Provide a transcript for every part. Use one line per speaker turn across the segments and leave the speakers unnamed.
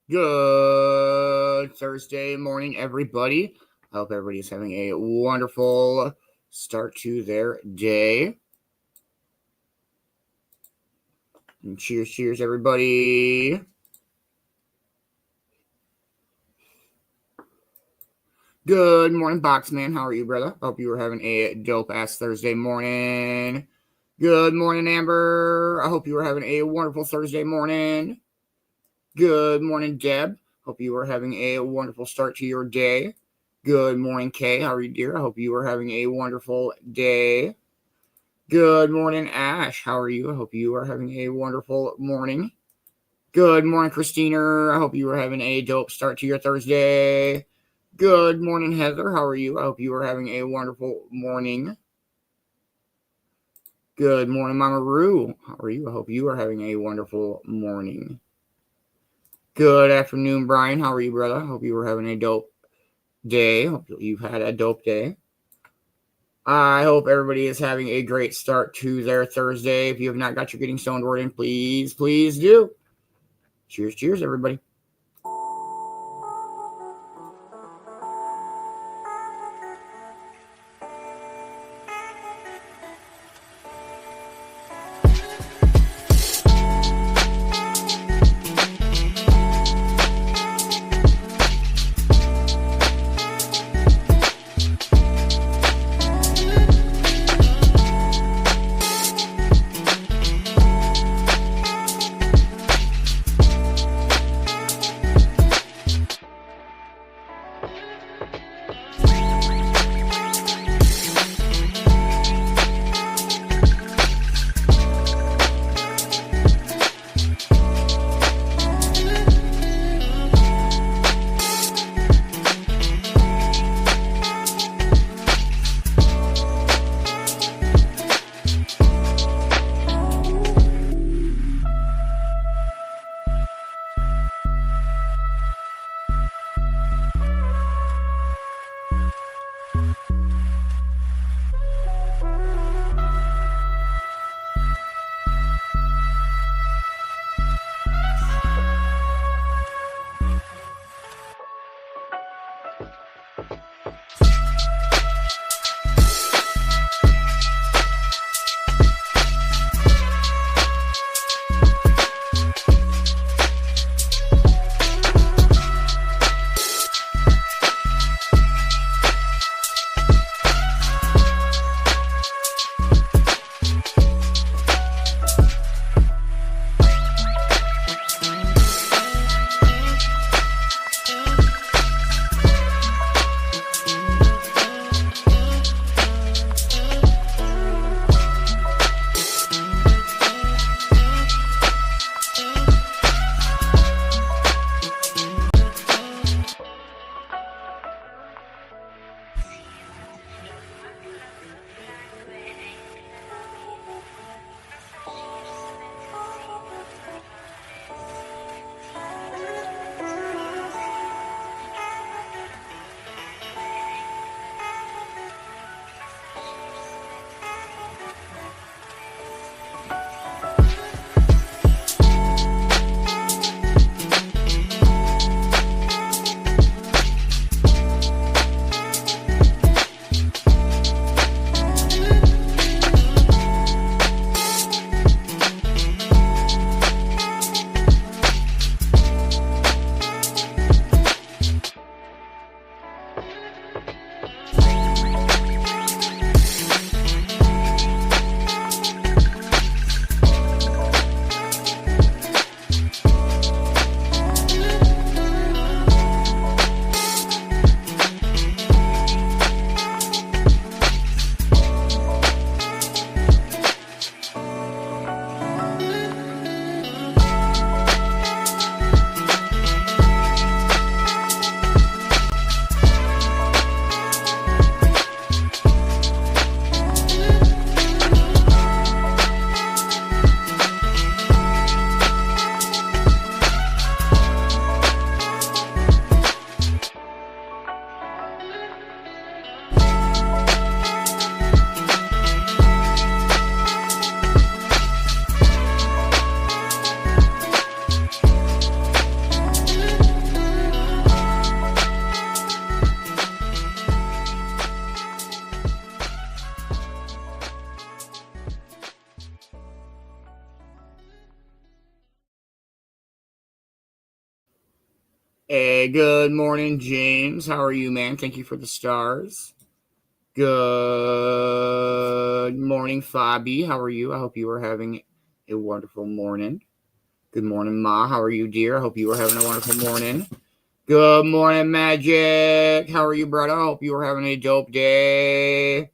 Good Thursday morning, everybody. I hope everybody's having a wonderful start to their day. And cheers, everybody. Good morning, Boxman. How are you, brother? Hope you were having a dope-ass Thursday morning. Good morning, Amber. I hope you were having a wonderful Thursday morning. Good morning, Deb. Hope you are having a wonderful start to your day. Good morning, Kay. How are you, dear? I hope you are having a wonderful day. Good morning, Ash. How are you? I hope you are having a wonderful morning. Good morning, Christina. I hope you are having a dope start to your Thursday. Good morning, Heather. How are you? I hope you are having a wonderful morning. Good morning, Mama Roo. How are you? I hope you are having a wonderful morning. Good afternoon, Brian. How are you, brother? I hope you were having a dope day. Hope you've had a dope day. I hope everybody is having a great start to their Thursday. If you have not got your Getting Stoned word in, please do. Cheers, everybody. Hey, good morning, James. How are you, man? Thank you for the stars. Good morning, Fabi. How are you? I hope you are having a wonderful morning. Good morning, Ma. How are you, dear? I hope you are having a wonderful morning. Good morning, Magic. How are you, brother? I hope you are having a dope day.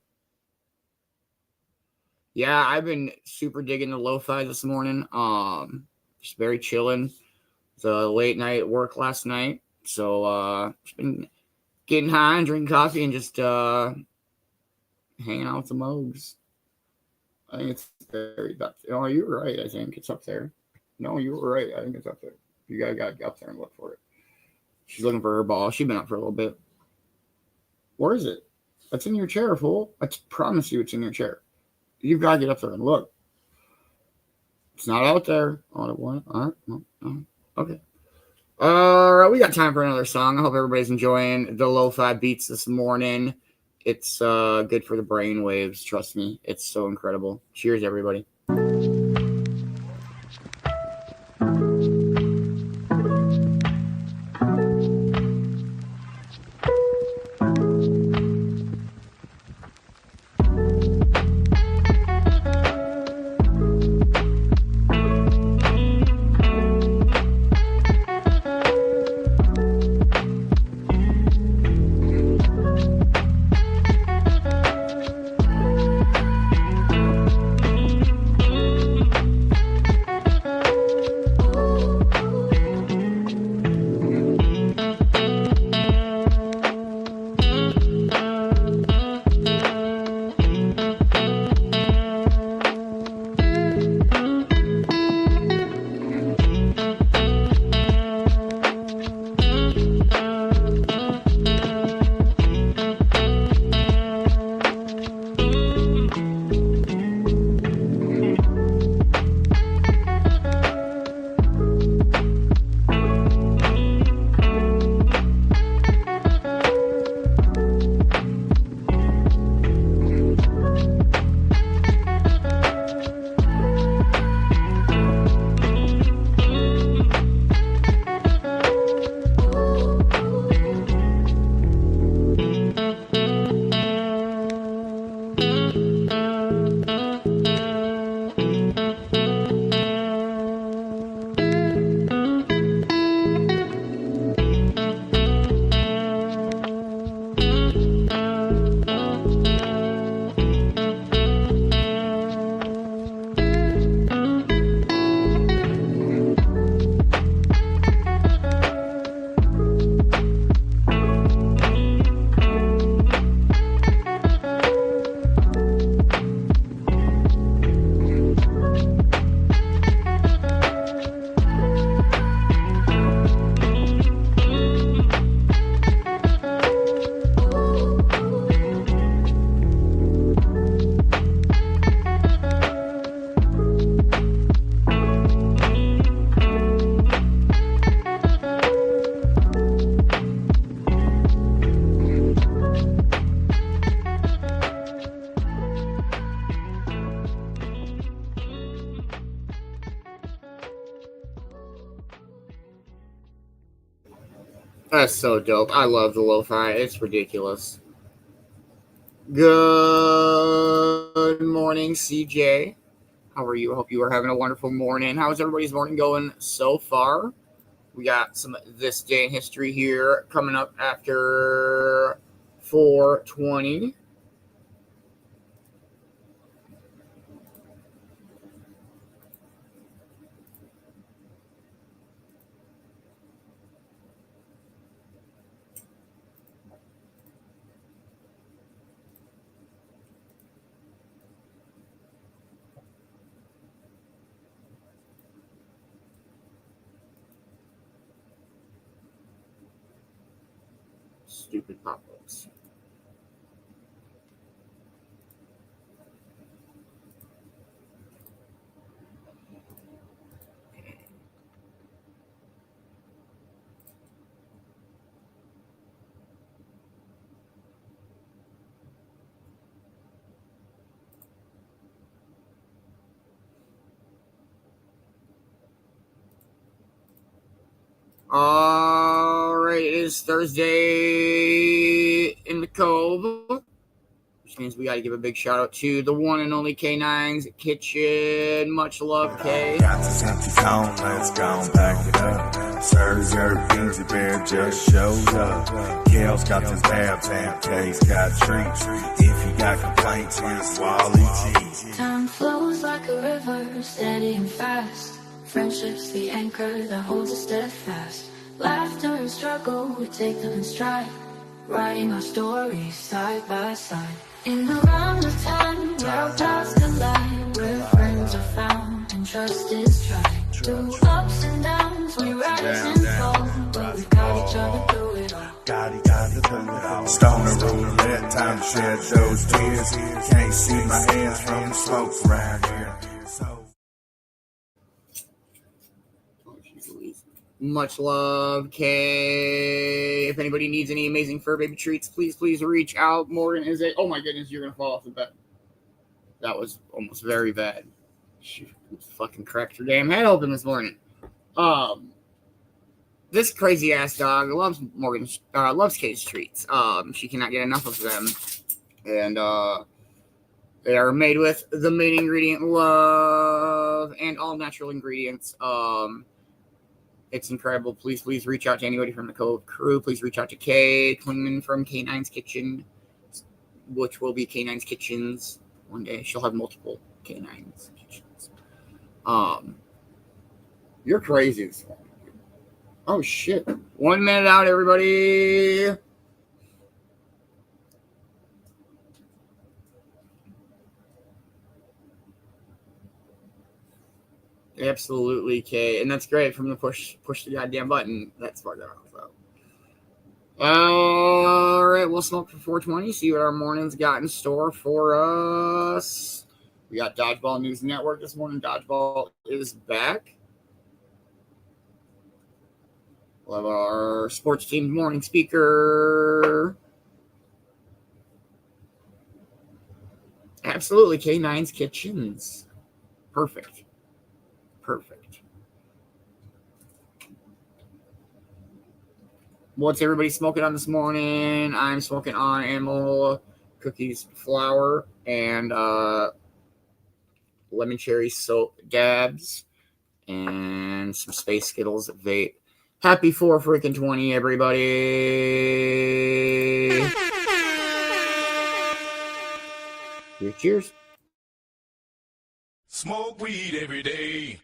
Yeah, I've been super digging the lo-fi this morning. Just very chilling. It's a late night at work last night, so just been getting high and drinking coffee and just hanging out with the Mogs. I think it's very up there. Oh, you were right. I think it's up there. No, you were right. I think it's up there. You gotta get up there and look for it. She's looking for her ball. She's been up for a little bit. Where is it? It's in your chair, fool. I promise you it's in your chair. You've got to get up there and look. It's not out there. Oh, it was. All right. Okay. All right. We got time for another song. I hope everybody's enjoying the lo-fi beats this morning. It's good for the brain waves. Trust me. It's so incredible. Cheers, everybody. That's so dope. I love the lo-fi. It's ridiculous. Good morning, CJ. How are you? I hope you are having a wonderful morning. How's everybody's morning going so far? We got some This Day in History here coming up after 4:20. Stupid pop-ups. All is Thursday in the Cove, which means we got to give a big shout out to the one and only K9's Kitchen. Much love, K.
Got this empty phone, let's go and back it up. Serves your Beansy Bear just showed up. Kale's got this bad fam, K's got treats. If you got complaints, here's Wally T.
Time flows like a river, steady and fast. Friendship's the anchor that holds us steadfast. Laughter and struggle, we take them in stride. Writing our stories side by side. In the round of time, where our paths collide, where friends are found and trust is tried. Through ups and downs, we rise and fall, but we got each other through it all.
Got it through it all. Stoner roulette, time to shed those tears. Can't see my hands from the smoke around here.
Much love, Kay. If anybody needs any amazing fur baby treats, please reach out. Morgan is a... Oh my goodness, you're going to fall off the bed. That was almost very bad. She fucking cracked her damn head open this morning. This crazy ass dog loves Kay's treats. She cannot get enough of them. And they are made with the main ingredient, love, and all natural ingredients. It's incredible. Please reach out to anybody from the Cove Crew. Please reach out to Kay Klingman from K9's Kitchen, which will be K9's Kitchens one day. She'll have multiple K9's Kitchens. You're crazy this morning. Oh, shit. 1 minute out, everybody. Absolutely, Kay. And that's great from the push the goddamn button. That's fucked up. So. All right, we'll smoke for 420, see what our morning's got in store for us. We got Dodgeball News Network this morning. Dodgeball is back. We'll have our sports team morning speaker. Absolutely, K9's Kitchens. Perfect. What's everybody smoking on this morning? I'm smoking on animal cookies flour and lemon cherry soap dabs and some Space Skittles vape. Happy 4/20, everybody. Cheers.
Smoke weed every day.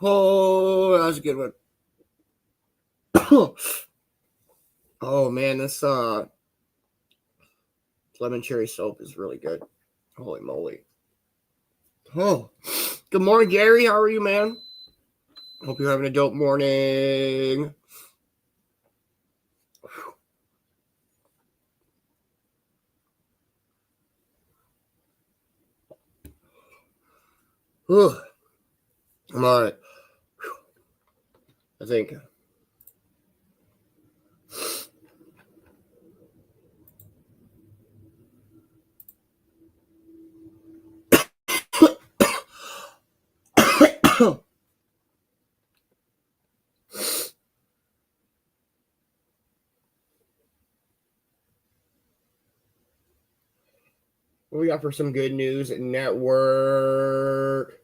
Oh, that was a good one. Oh man, this lemon cherry soap is really good. Holy moly. Oh, good morning, Gary. How are you, man? Hope you're having a dope morning. Whew. I'm all right. I think. What we got for some good news network?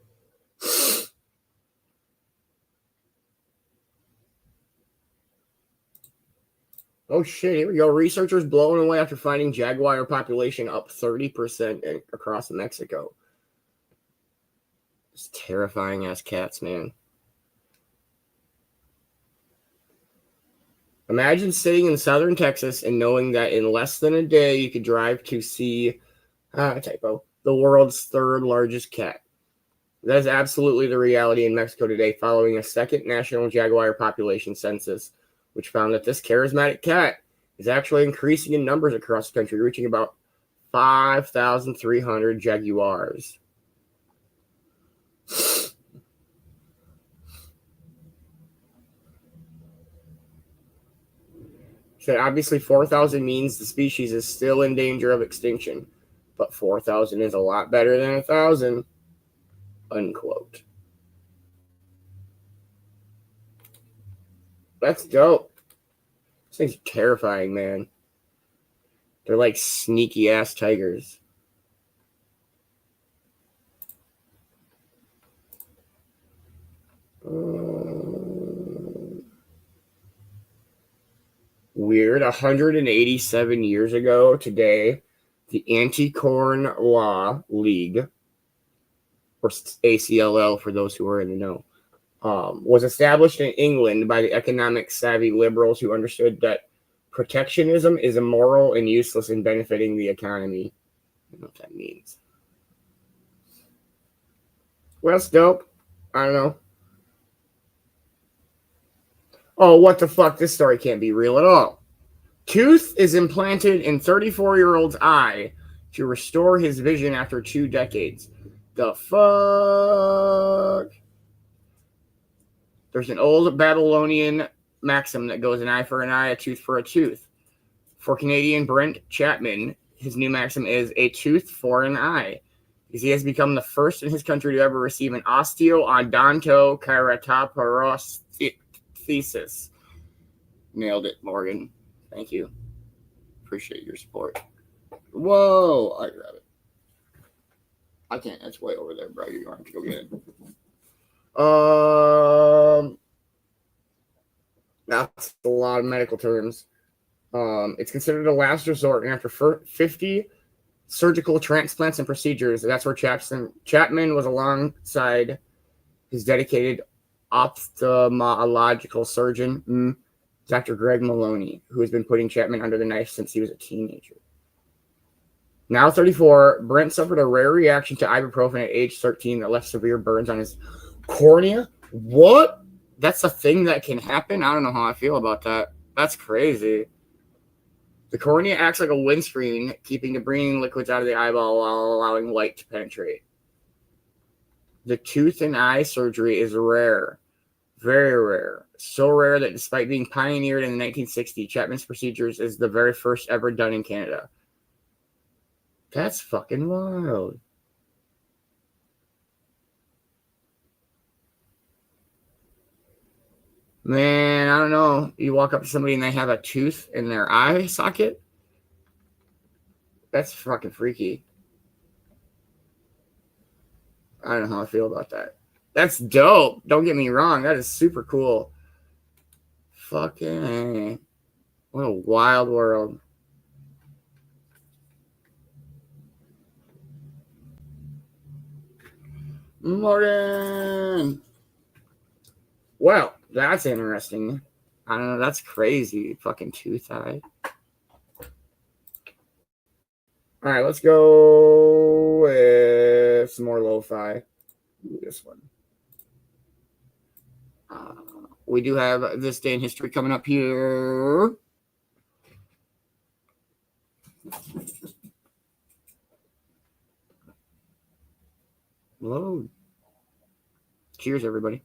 Oh shit, here we go. Researchers blown away after finding jaguar population up 30% across Mexico. It's terrifying ass cats, man. Imagine sitting in southern Texas and knowing that in less than a day you could drive to see the world's third largest cat. That is absolutely the reality in Mexico today, following a second national jaguar population census, which found that this charismatic cat is actually increasing in numbers across the country, reaching about 5,300 jaguars. So obviously 4,000 means the species is still in danger of extinction, but 4,000 is a lot better than 1,000, unquote. That's dope. These things are terrifying, man. They're like sneaky ass tigers. Weird. 187 years ago today, the Anti-Corn Law League, or ACLL for those who are in the know, was established in England by the economic savvy liberals who understood that protectionism is immoral and useless in benefiting the economy. I don't know what that means. Well, that's dope. I don't know. Oh, what the fuck? This story can't be real at all. Tooth is implanted in 34-year-old's eye to restore his vision after 2 decades. The fuck? There's an old Babylonian maxim that goes an eye for an eye, a tooth for a tooth. For Canadian Brent Chapman, his new maxim is a tooth for an eye, because he has become the first in his country to ever receive an osteokeratoparothesis. Nailed it, Morgan. Thank you. Appreciate your support. Whoa, I grab it. I can't. That's way over there, bro. You're going to have to go get it. That's a lot of medical terms. It's considered a last resort, and after 50 surgical transplants and procedures, that's where Chapman was alongside his dedicated ophthalmological surgeon, Dr. Greg Maloney, who has been putting Chapman under the knife since he was a teenager. Now 34, Brent suffered a rare reaction to ibuprofen at age 13 that left severe burns on his cornea. What? That's a thing that can happen? I don't know how I feel about that. That's crazy. The cornea acts like a windscreen, keeping the breathing liquids out of the eyeball while allowing light to penetrate. The tooth and eye surgery is rare. Very rare. So rare that despite being pioneered in the 1960s, Chapman's procedures is the very first ever done in Canada. That's fucking wild. Man, I don't know. You walk up to somebody and they have a tooth in their eye socket? That's fucking freaky. I don't know how I feel about that. That's dope. Don't get me wrong. That is super cool. Fucking, what a wild world. Morgan. Well, that's interesting. I don't know. That's crazy. Fucking tooth-eye. All right, let's go with some more lo-fi. This one. We do have this day in history coming up here. Load. Cheers, everybody.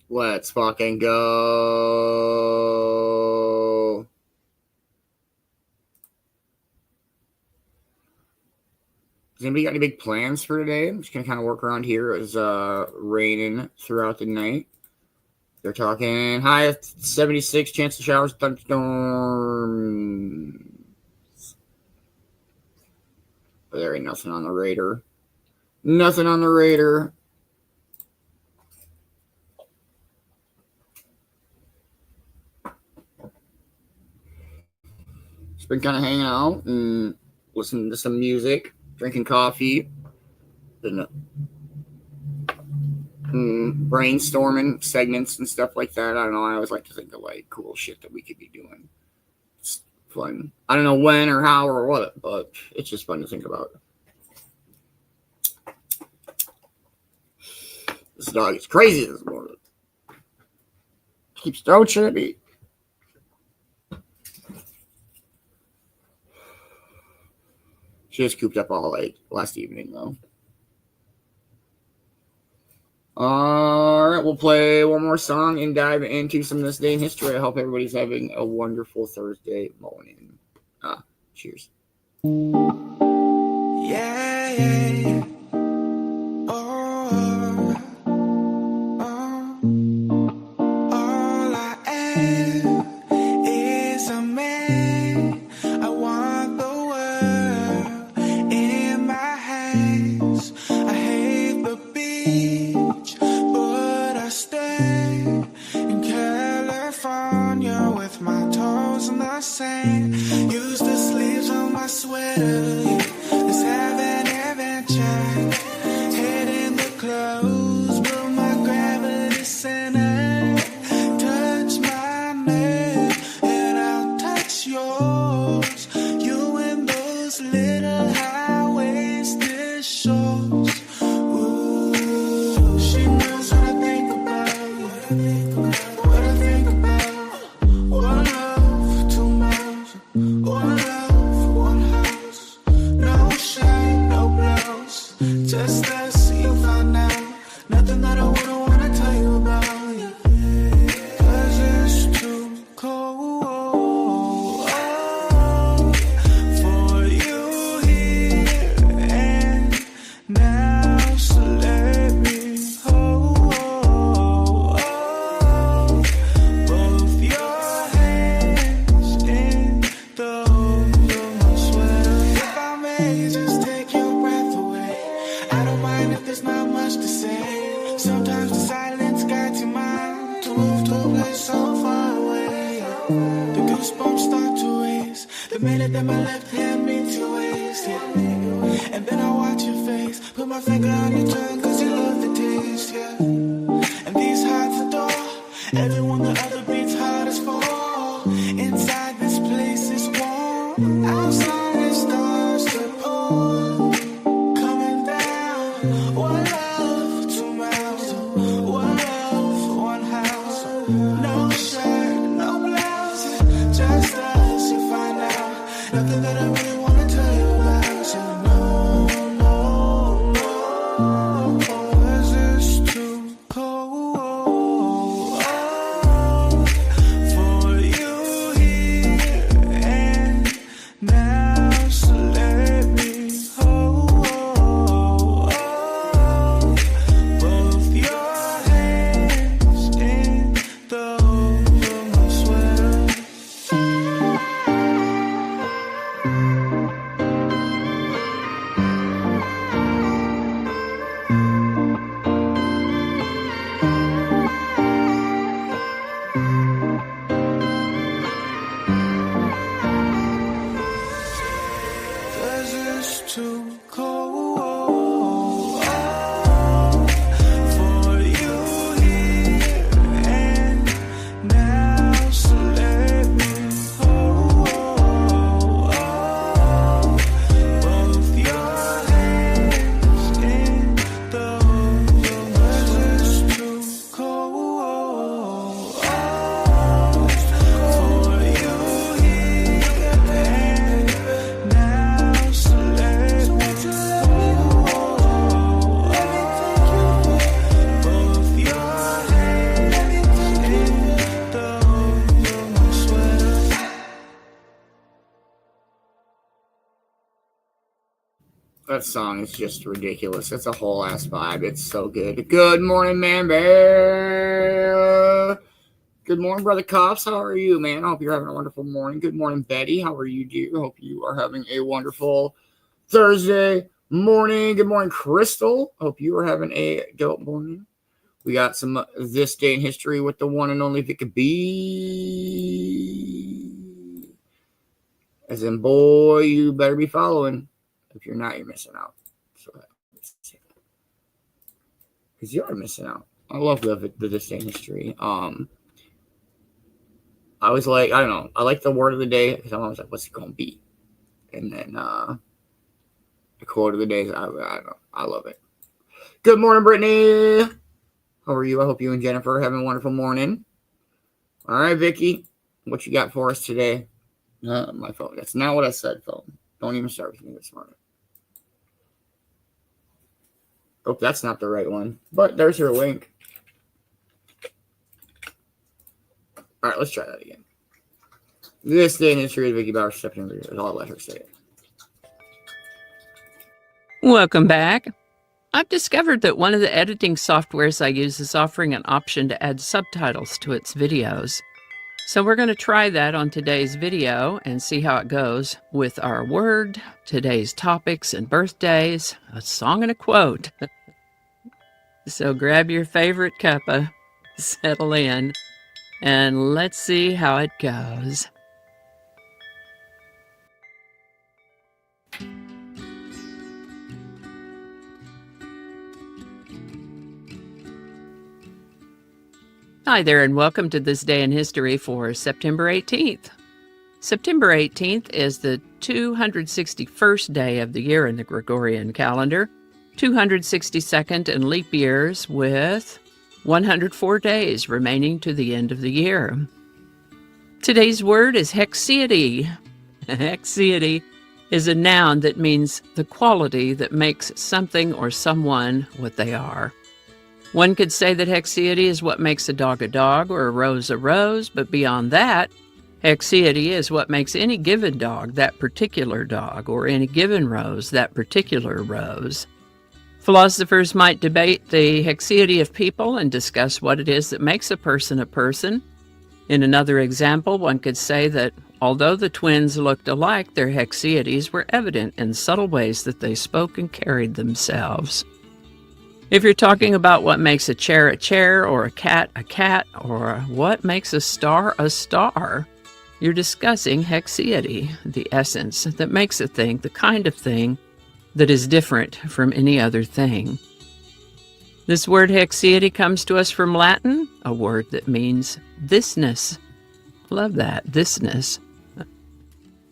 Let's fucking go. Has anybody got any big plans for today? I'm just going to kind of work around here. It's raining throughout the night. They're talking high of 76, chance of showers, thunderstorms. But there ain't nothing on the radar. Nothing on the radar. Just been kind of hanging out and listening to some music, drinking coffee, and brainstorming segments and stuff like that. I don't know. I always like to think of like cool shit that we could be doing. It's fun. I don't know when or how or what, but it's just fun to think about. This dog is crazy this morning. Keeps throwing shit at me. She was cooped up all late last evening, though. All right, we'll play one more song and dive into some of this day in history. I hope everybody's having a wonderful Thursday morning. Cheers.
Yeah. All I am is a man. I want the world in my hands. I hate the beach, but I stay in California with my toes in the sand. Use the sleeves on my sweater. Let's have an adventure. Head in the clothes, but my gravity center. Touch my neck, and I'll touch yours. You and those little high-waisted shorts. Ooh, she knows what I think about. What I think about. One love, two mouths. One love, one house. No shirt, no blouse. Just us, you find out. Nothing that I wouldn't wanna tell you about. 'Cause it's too cold for you here and now. So let me hold both your hands in the hold of my sweater. If I may just take your breath away, I don't mind if there's not much to say. Sometimes the silence guides your mind to move to a place so far away. The goosebumps start to race the minute that my left hand meets your waist. Yeah. And then I watch your face, put my finger on your tongue 'cause you love the taste. Yeah. And these hearts adore everyone the other beats hardest for. Inside this place is warm. Outside it starts to pour. Coming down. One love, two mouths. One love, one house. No shirt, no blouse. Just us, you find out. Nothing that I really wanna tell you about. So no. 'Cause it's too cold for you here and now. So let me hold both your hands in the hold of my sweater. Cause it's too cold for you here and now. So let me hold both your hands in the hold of my sweater. It's too cold for you here and now. So let me hold both your hands in the hold of my sweater.
That song is just ridiculous. It's a whole ass vibe. It's so good. Good morning, man bear. Good morning, brother Cops. How are you, man? I hope you're having a wonderful morning. Good morning, Betty. How are you, dear? Hope you are having a wonderful Thursday morning. Good morning, Crystal. Hope you are having a dope morning. We got some This Day in History with the one and only Vicki As in, boy, you better be following. If you're not, you're missing out. So, because you are missing out. I love the this day in history. I was like, I don't know. I like the word of the day because I'm always like, what's it gonna be? And then the quote of the day is, I don't know. I love it. Good morning, Brittany. How are you? I hope you and Jennifer are having a wonderful morning. All right, Vicki, what you got for us today? My phone. That's not what I said, phone. Don't even start with me this morning. Oh, that's not the right one. But there's her link. All right, let's try that again. This day in history of Vicki Bowers, September. I'll let her say it.
Welcome back. I've discovered that one of the editing softwares I use is offering an option to add subtitles to its videos. So we're going to try that on today's video and see how it goes with our word, today's topics and birthdays, a song and a quote. So grab your favorite cuppa, settle in, and let's see how it goes. Hi there, and welcome to This Day in History for September 18th. September 18th is the 261st day of the year in the Gregorian calendar, 262nd in leap years, with 104 days remaining to the end of the year. Today's word is hexiety. Hexiety is a noun that means the quality that makes something or someone what they are. One could say that hexiety is what makes a dog or a rose, but beyond that, hexiety is what makes any given dog that particular dog, or any given rose that particular rose. Philosophers might debate the hexiety of people and discuss what it is that makes a person a person. In another example, one could say that although the twins looked alike, their hexieties were evident in subtle ways that they spoke and carried themselves. If you're talking about what makes a chair, or a cat, or what makes a star, you're discussing hexiety, the essence that makes a thing, the kind of thing that is different from any other thing. This word hexiety comes to us from Latin, a word that means thisness. Love that, thisness.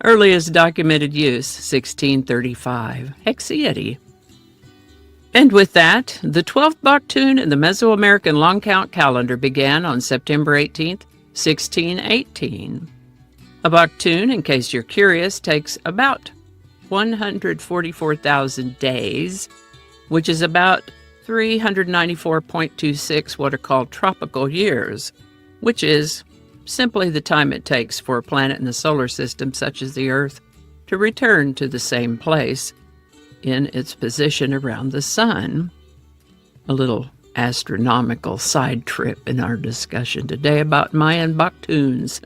Earliest documented use, 1635, hexiety. And with that, the 12th Bach tune in the Mesoamerican long count calendar began on September 18th, 1618. A Bach tune, in case you're curious, takes about 144,000 days, which is about 394.26 what are called tropical years, which is simply the time it takes for a planet in the solar system, such as the Earth, to return to the same place in its position around the sun. A little astronomical side trip in our discussion today about Mayan Bach tunes.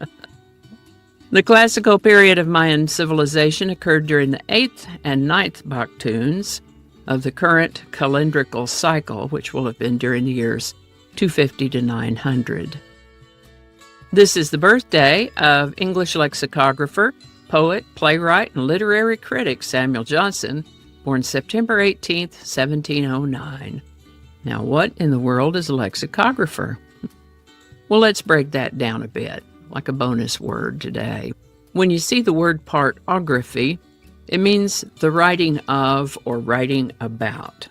The classical period of Mayan civilization occurred during the 8th and 9th Bach tunes of the current calendrical cycle, which will have been during the years 250 to 900. This is the birthday of English lexicographer, poet, playwright, and literary critic Samuel Johnson, born September 18th, 1709. Now, what in the world is a lexicographer? Well, let's break that down a bit, like a bonus word today. When you see the word partography, it means the writing of or writing about.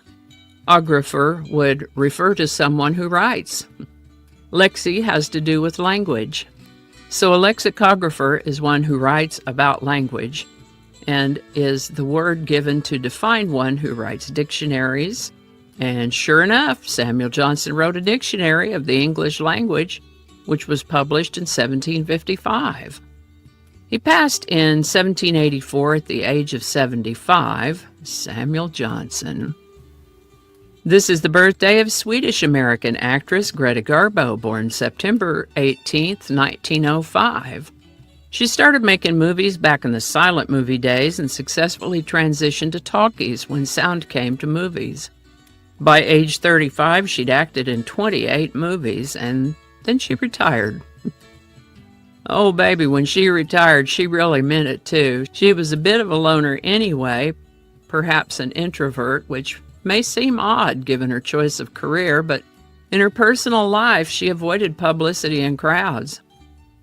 Ographer would refer to someone who writes. Lexi has to do with language. So a lexicographer is one who writes about language, and is the word given to define one who writes dictionaries. And sure enough, Samuel Johnson wrote a dictionary of the English language, which was published in 1755. He passed in 1784 at the age of 75, Samuel Johnson. This is the birthday of Swedish-American actress Greta Garbo, born September 18th, 1905. She started making movies back in the silent movie days and successfully transitioned to talkies when sound came to movies. By age 35, she'd acted in 28 movies, and then she retired. Oh, baby, when she retired, she really meant it too. She was a bit of a loner anyway, perhaps an introvert, which may seem odd given her choice of career, but in her personal life, she avoided publicity and crowds.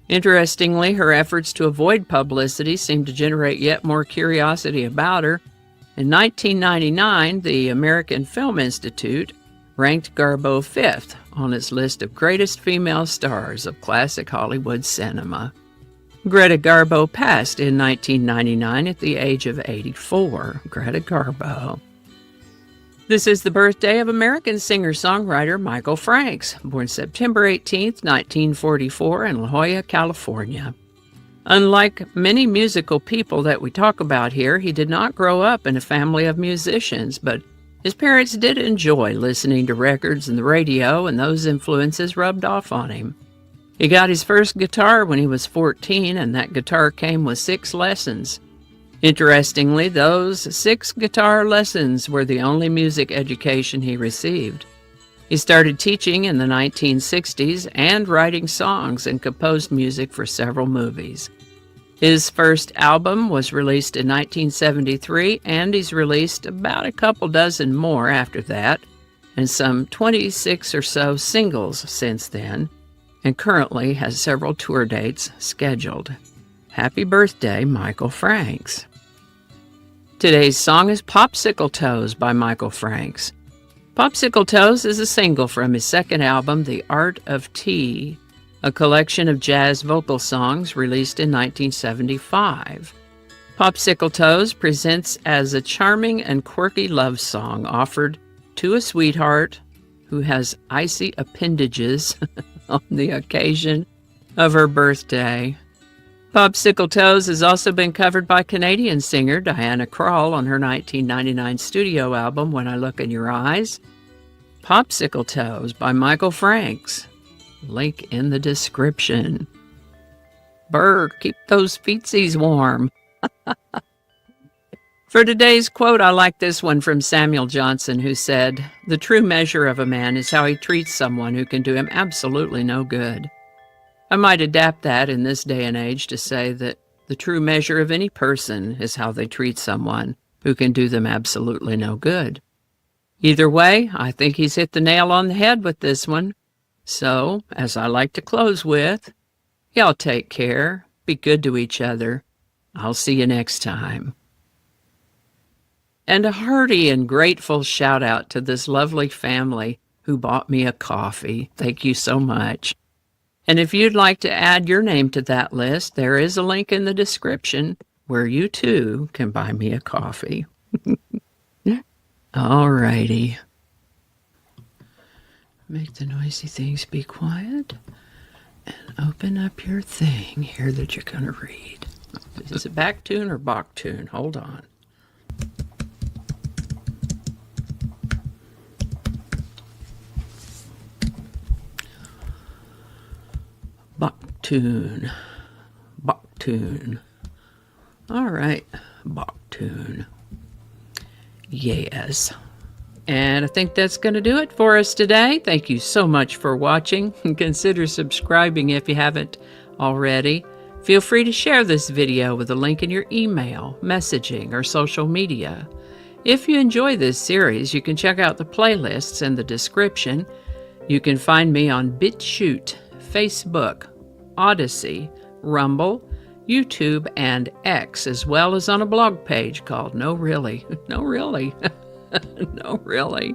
Interestingly, her efforts to avoid publicity seemed to generate yet more curiosity about her. In 1999, the American Film Institute ranked Garbo 5th on its list of greatest female stars of classic Hollywood cinema. Greta Garbo passed in 1999 at the age of 84. Greta Garbo. This is the birthday of American singer-songwriter Michael Franks, born September 18, 1944 in La Jolla, California. Unlike many musical people that we talk about here, he did not grow up in a family of musicians, but his parents did enjoy listening to records and the radio, and those influences rubbed off on him. He got his first guitar when he was 14, and that guitar came with 6 lessons. Interestingly, those 6 guitar lessons were the only music education he received. He started teaching in the 1960s and writing songs and composed music for several movies. His first album was released in 1973, and he's released about a couple dozen more after that, and some 26 or so singles since then, and currently has several tour dates scheduled. Happy birthday, Michael Franks. Today's song is Popsicle Toes by Michael Franks. Popsicle Toes is a single from his second album, The Art of Tea, a collection of jazz vocal songs released in 1975. Popsicle Toes presents as a charming and quirky love song offered to a sweetheart who has icy appendages on the occasion of her birthday. Popsicle Toes has also been covered by Canadian singer Diana Krall on her 1999 studio album, When I Look in Your Eyes. Popsicle Toes by Michael Franks. Link in the description. Burr, keep those feetsies warm. For today's quote, I like this one from Samuel Johnson, who said, "The true measure of a man is how he treats someone who can do him absolutely no good." I might adapt that in this day and age to say that the true measure of any person is how they treat someone who can do them absolutely no good. Either way, I think he's hit the nail on the head with this one. So, as I like to close with, y'all take care, be good to each other. I'll see you next time. And a hearty and grateful shout out to this lovely family who bought me a coffee. Thank you so much. And if you'd like to add your name to that list, there is a link in the description where you too can buy me a coffee. All righty. Make the noisy things be quiet and open up your thing here that you're going to read. Is it back tune or Bach tune? Hold on. Bach tune. Bach tune. All right. Bach tune. Yes. And I think that's going to do it for us today. Thank you so much for watching. Consider subscribing if you haven't already. Feel free to share this video with a link in your email, messaging, or social media. If you enjoy this series, you can check out the playlists in the description. You can find me on BitChute, Facebook, Odyssey, Rumble, YouTube, and X, as well as on a blog page called No Really. No Really. No, really.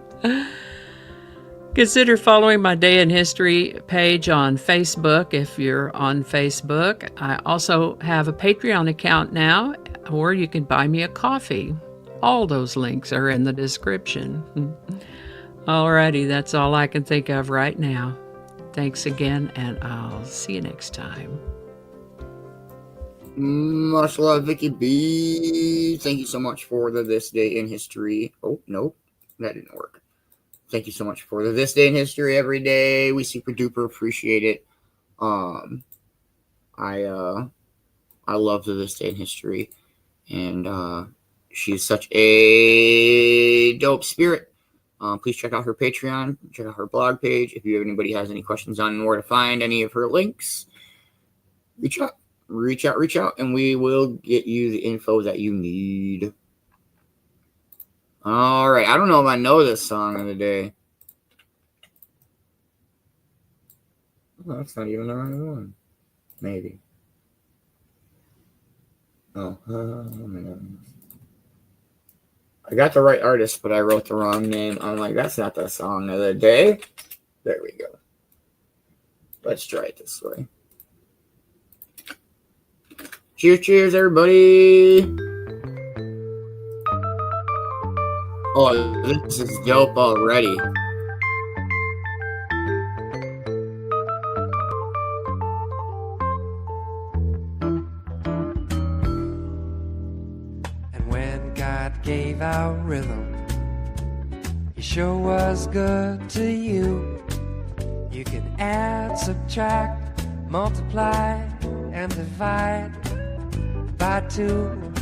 Consider following my Day in History page on Facebook if you're on Facebook. I also have a Patreon account now, or you can buy me a coffee. All those links are in the description. Alrighty, that's all I can think of right now. Thanks again, and I'll see you next time.
Much love, Vicki B. Thank you so much for the This Day in History. Oh, no, that didn't work. Thank you so much for the This Day in History every day. We super duper appreciate it. I love the This Day in History, and she's such a dope spirit. Please check out her Patreon, check out her blog page. If anybody has any questions on where to find any of her links, reach out, and we will get you the info that you need. All right. I don't know if I know this song of the day. Oh, that's not even the right one. Maybe. Oh, I got the right artist, but I wrote the wrong name. I'm like, that's not the song of the day. There we go. Let's try it this way. Cheers, cheers, everybody. Oh, this is dope already.
And when God gave our rhythm, He sure was good to you. You can add, subtract, multiply, and divide by 2.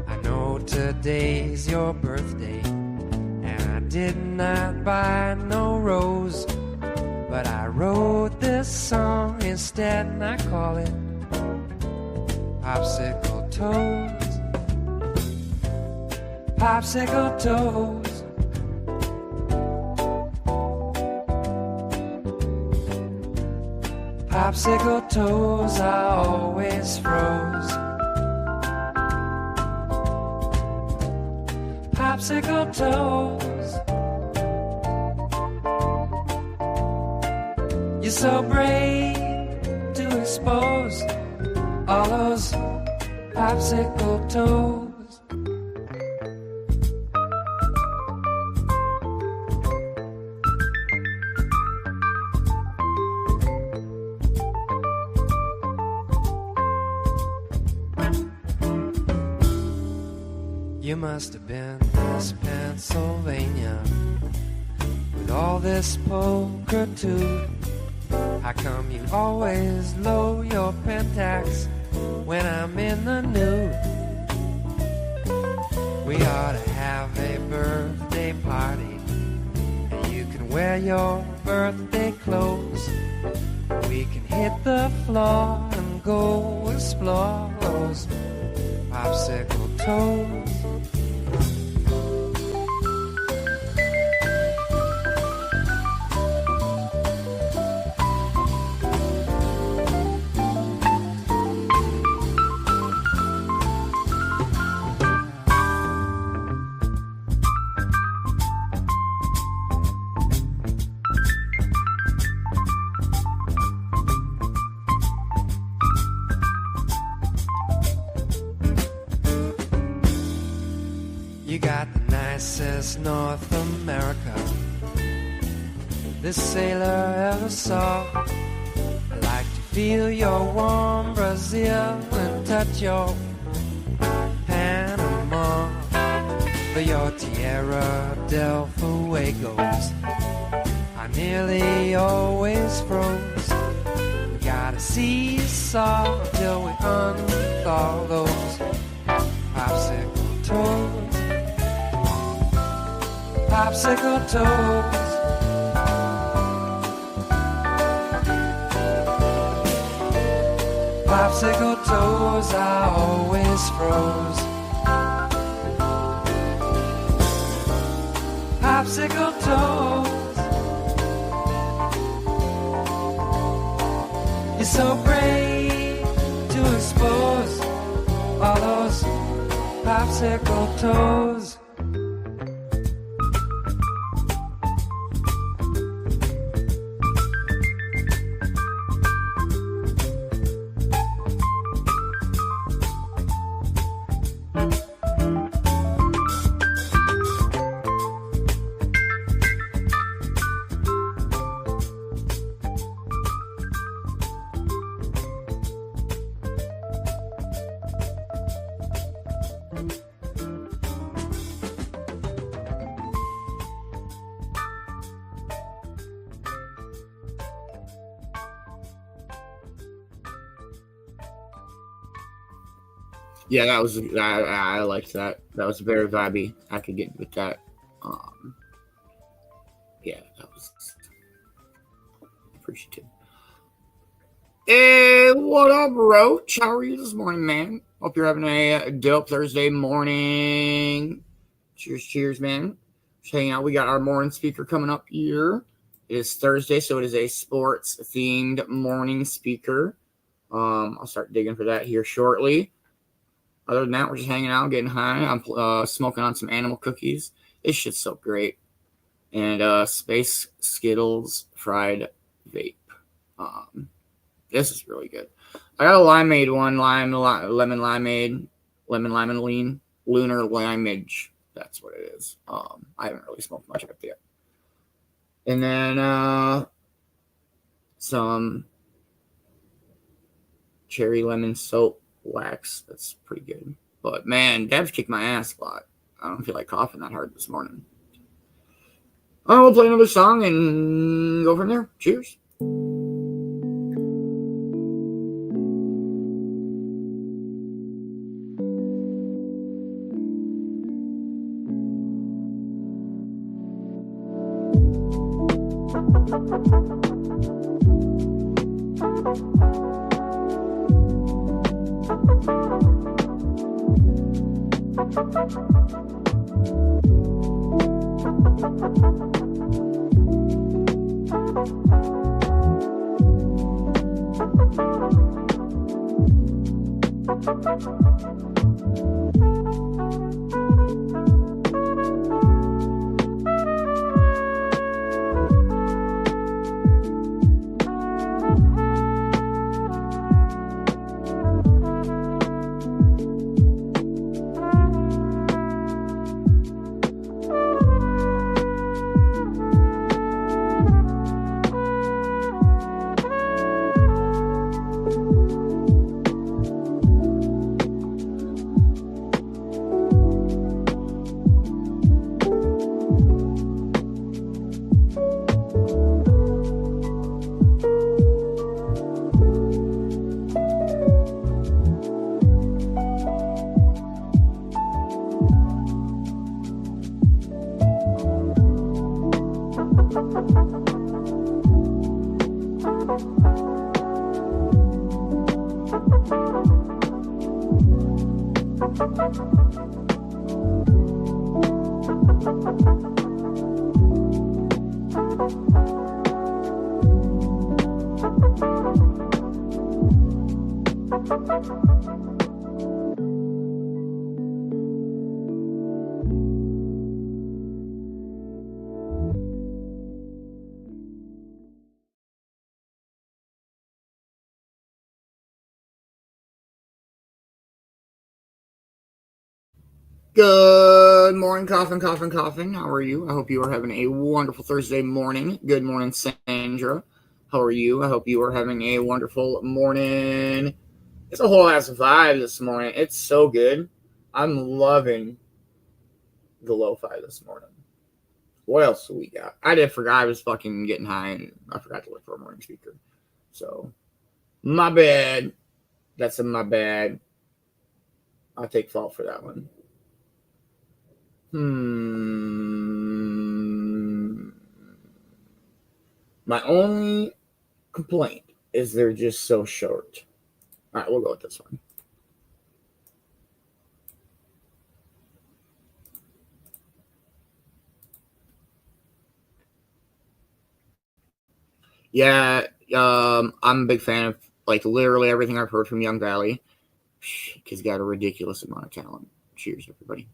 I know today's your birthday, and I did not buy no rose, but I wrote this song instead, and I call it Popsicle Toes. Popsicle Toes. Popsicle toes are always froze. Popsicle toes. You're so brave to expose all those popsicle toes. You must have been Miss Pennsylvania with all this poker too. How come you always low your pentax when I'm in the nude? We ought to have a birthday party, and you can wear your birthday clothes. We can hit the floor and go explore those popsicle toes. You got the nicest North America this sailor ever saw. I like to feel your warm Brazil and touch your Panama. But your Tierra del Fuegos I nearly always froze. We gotta seesaw till we unthaw those popsicle toes. Popsicle toes. Popsicle toes are always froze. Popsicle toes. You're so brave to expose all those popsicle toes.
Yeah, that was I liked that. That was very vibey. I could get with that. Yeah, that was appreciative. Hey, what up, Roach? How are you this morning, man? Hope you're having a dope Thursday morning. Cheers, cheers, man. Just hanging out. We got our morning speaker coming up here. It is Thursday, so it is a sports-themed morning speaker. I'll start digging for that here shortly. Other than that, we're just hanging out, getting high. I'm smoking on some animal cookies. This shit's so great. And Space Skittles fried vape. This is really good. I got a limeade one, lemon limeade, lemon lean, lunar limeage. That's what it is. I haven't really smoked much of it yet. And then some cherry lemon soap wax. That's pretty good. But man, Dabs kicked my ass a lot. I don't feel like coughing that hard this morning. We'll play another song and go from there. Cheers. Good morning, Coffin. How are you? I hope you are having a wonderful Thursday morning. Good morning, Sandra. How are you? I hope you are having a wonderful morning. It's a whole ass vibe this morning. It's so good. I'm loving the lo-fi this morning. What else do we got? I forgot I was fucking getting high and I forgot to look for a morning speaker. So, my bad. That's my bad. I'll take fault for that one. My only complaint is they're just so short. All right, we'll go with this one. Yeah, I'm a big fan of like literally everything I've heard from Young Valley. He's got a ridiculous amount of talent. Cheers, everybody.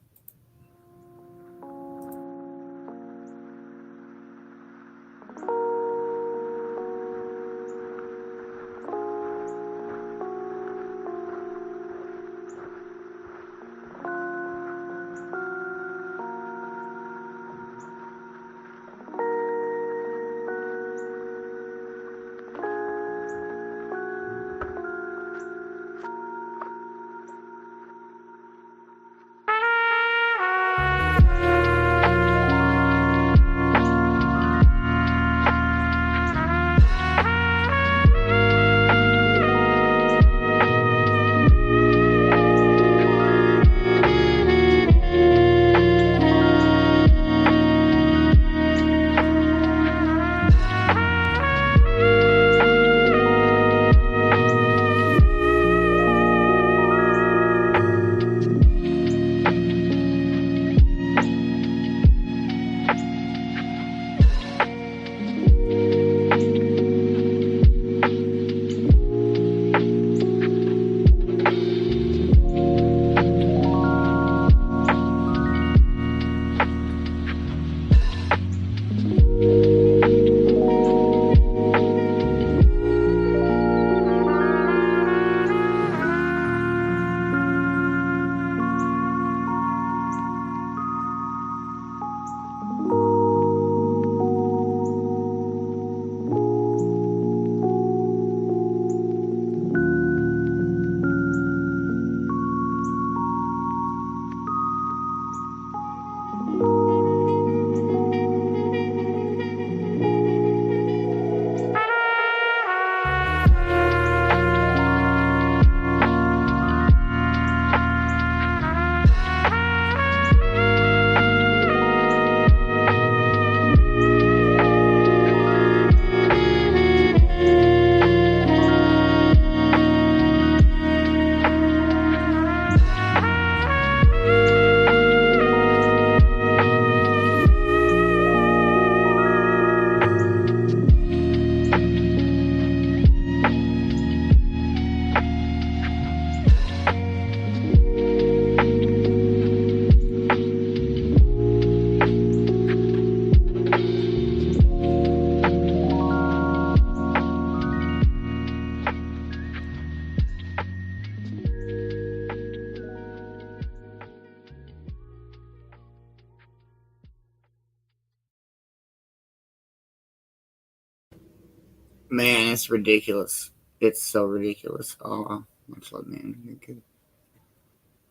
Man, it's ridiculous. It's so ridiculous. Oh, much love, man. You're good.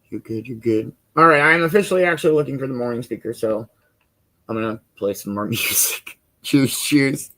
You're good. You're good. All right, I'm officially actually looking for the morning speaker, so I'm gonna play some more music. Cheers, cheers.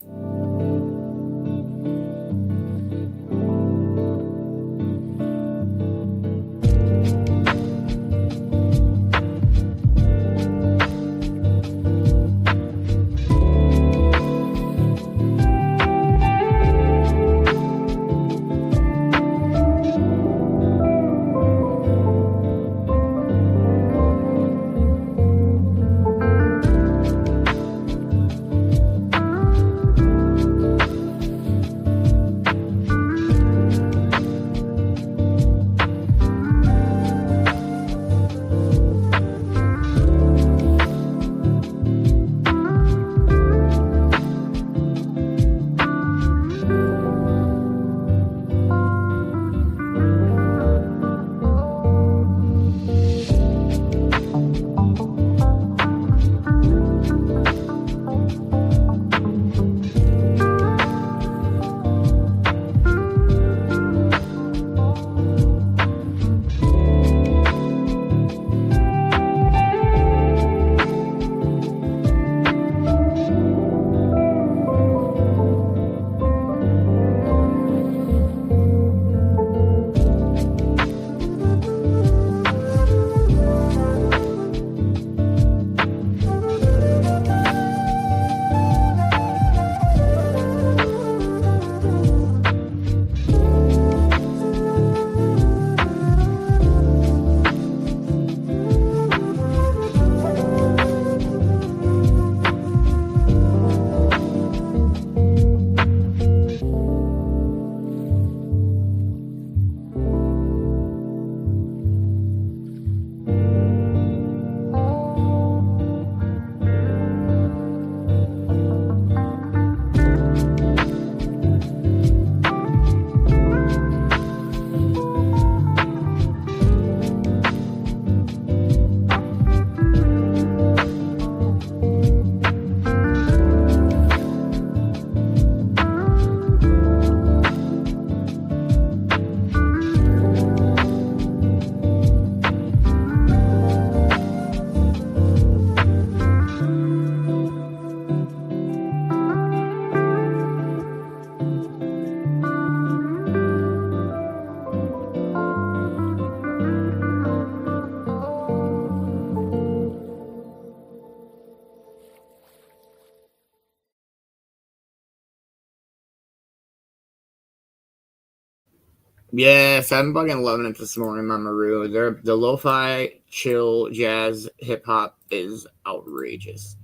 Yes, I'm fucking loving it this morning, Mama Roo. The lo-fi, chill, jazz, hip hop is outrageous.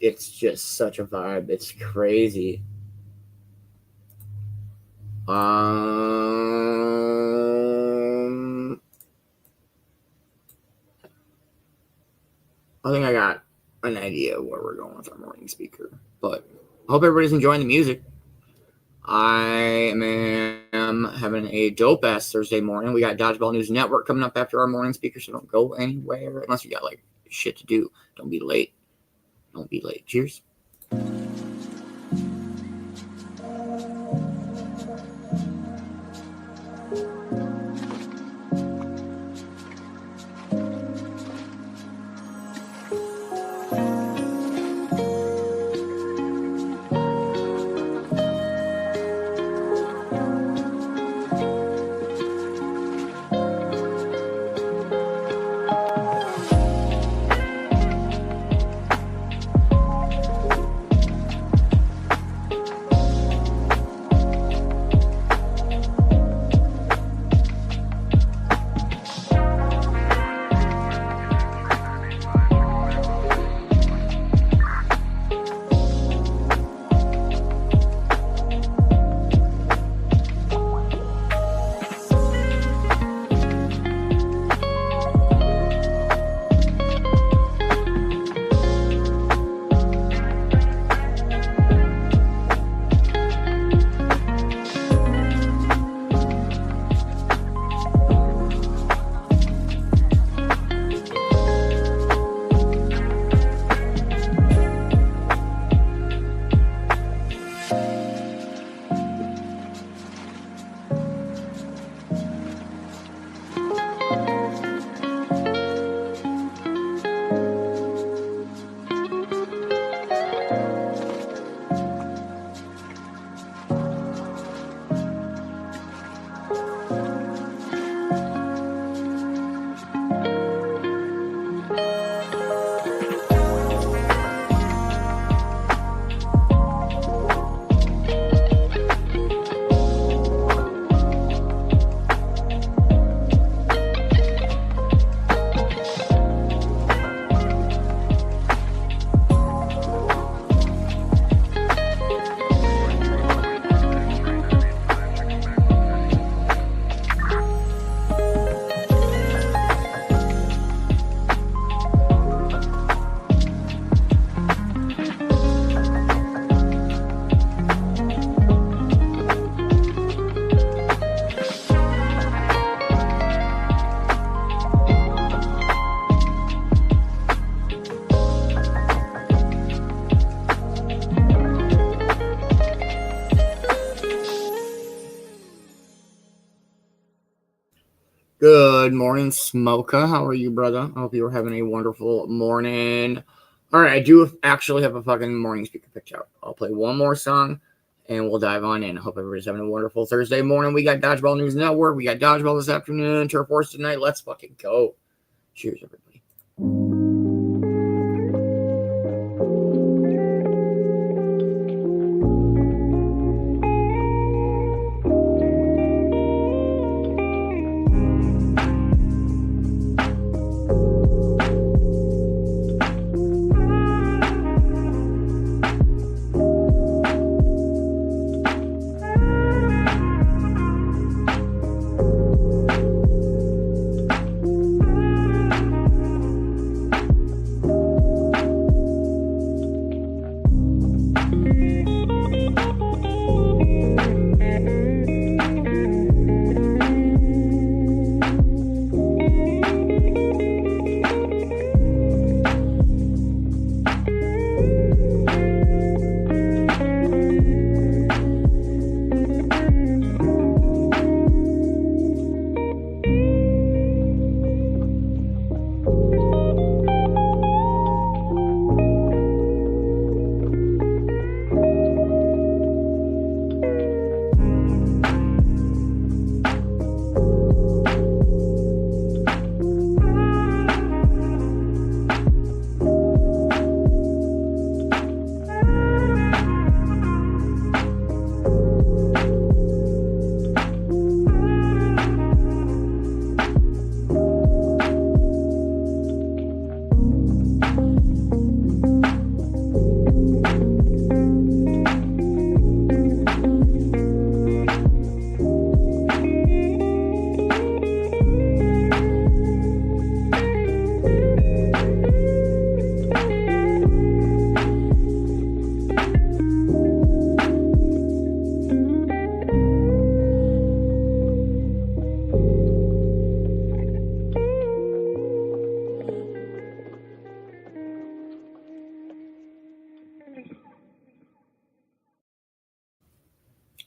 It's just such a vibe. It's crazy. I think I got an idea of where we're going with our morning speaker, but I hope everybody's enjoying the music. I am having a dope ass Thursday morning. We got Dodgeball News Network coming up after our morning speaker, so don't go anywhere unless you got like shit to do. Don't be late. Don't be late. Cheers. Good morning, Smoka. How are you, brother? I hope you are having a wonderful morning. All right, I do actually have a fucking morning speaker picked out. I'll play one more song, and we'll dive on in. I hope everybody's having a wonderful Thursday morning. We got Dodgeball News Network. We got Dodgeball this afternoon. Turf Wars tonight. Let's fucking go. Cheers, everybody.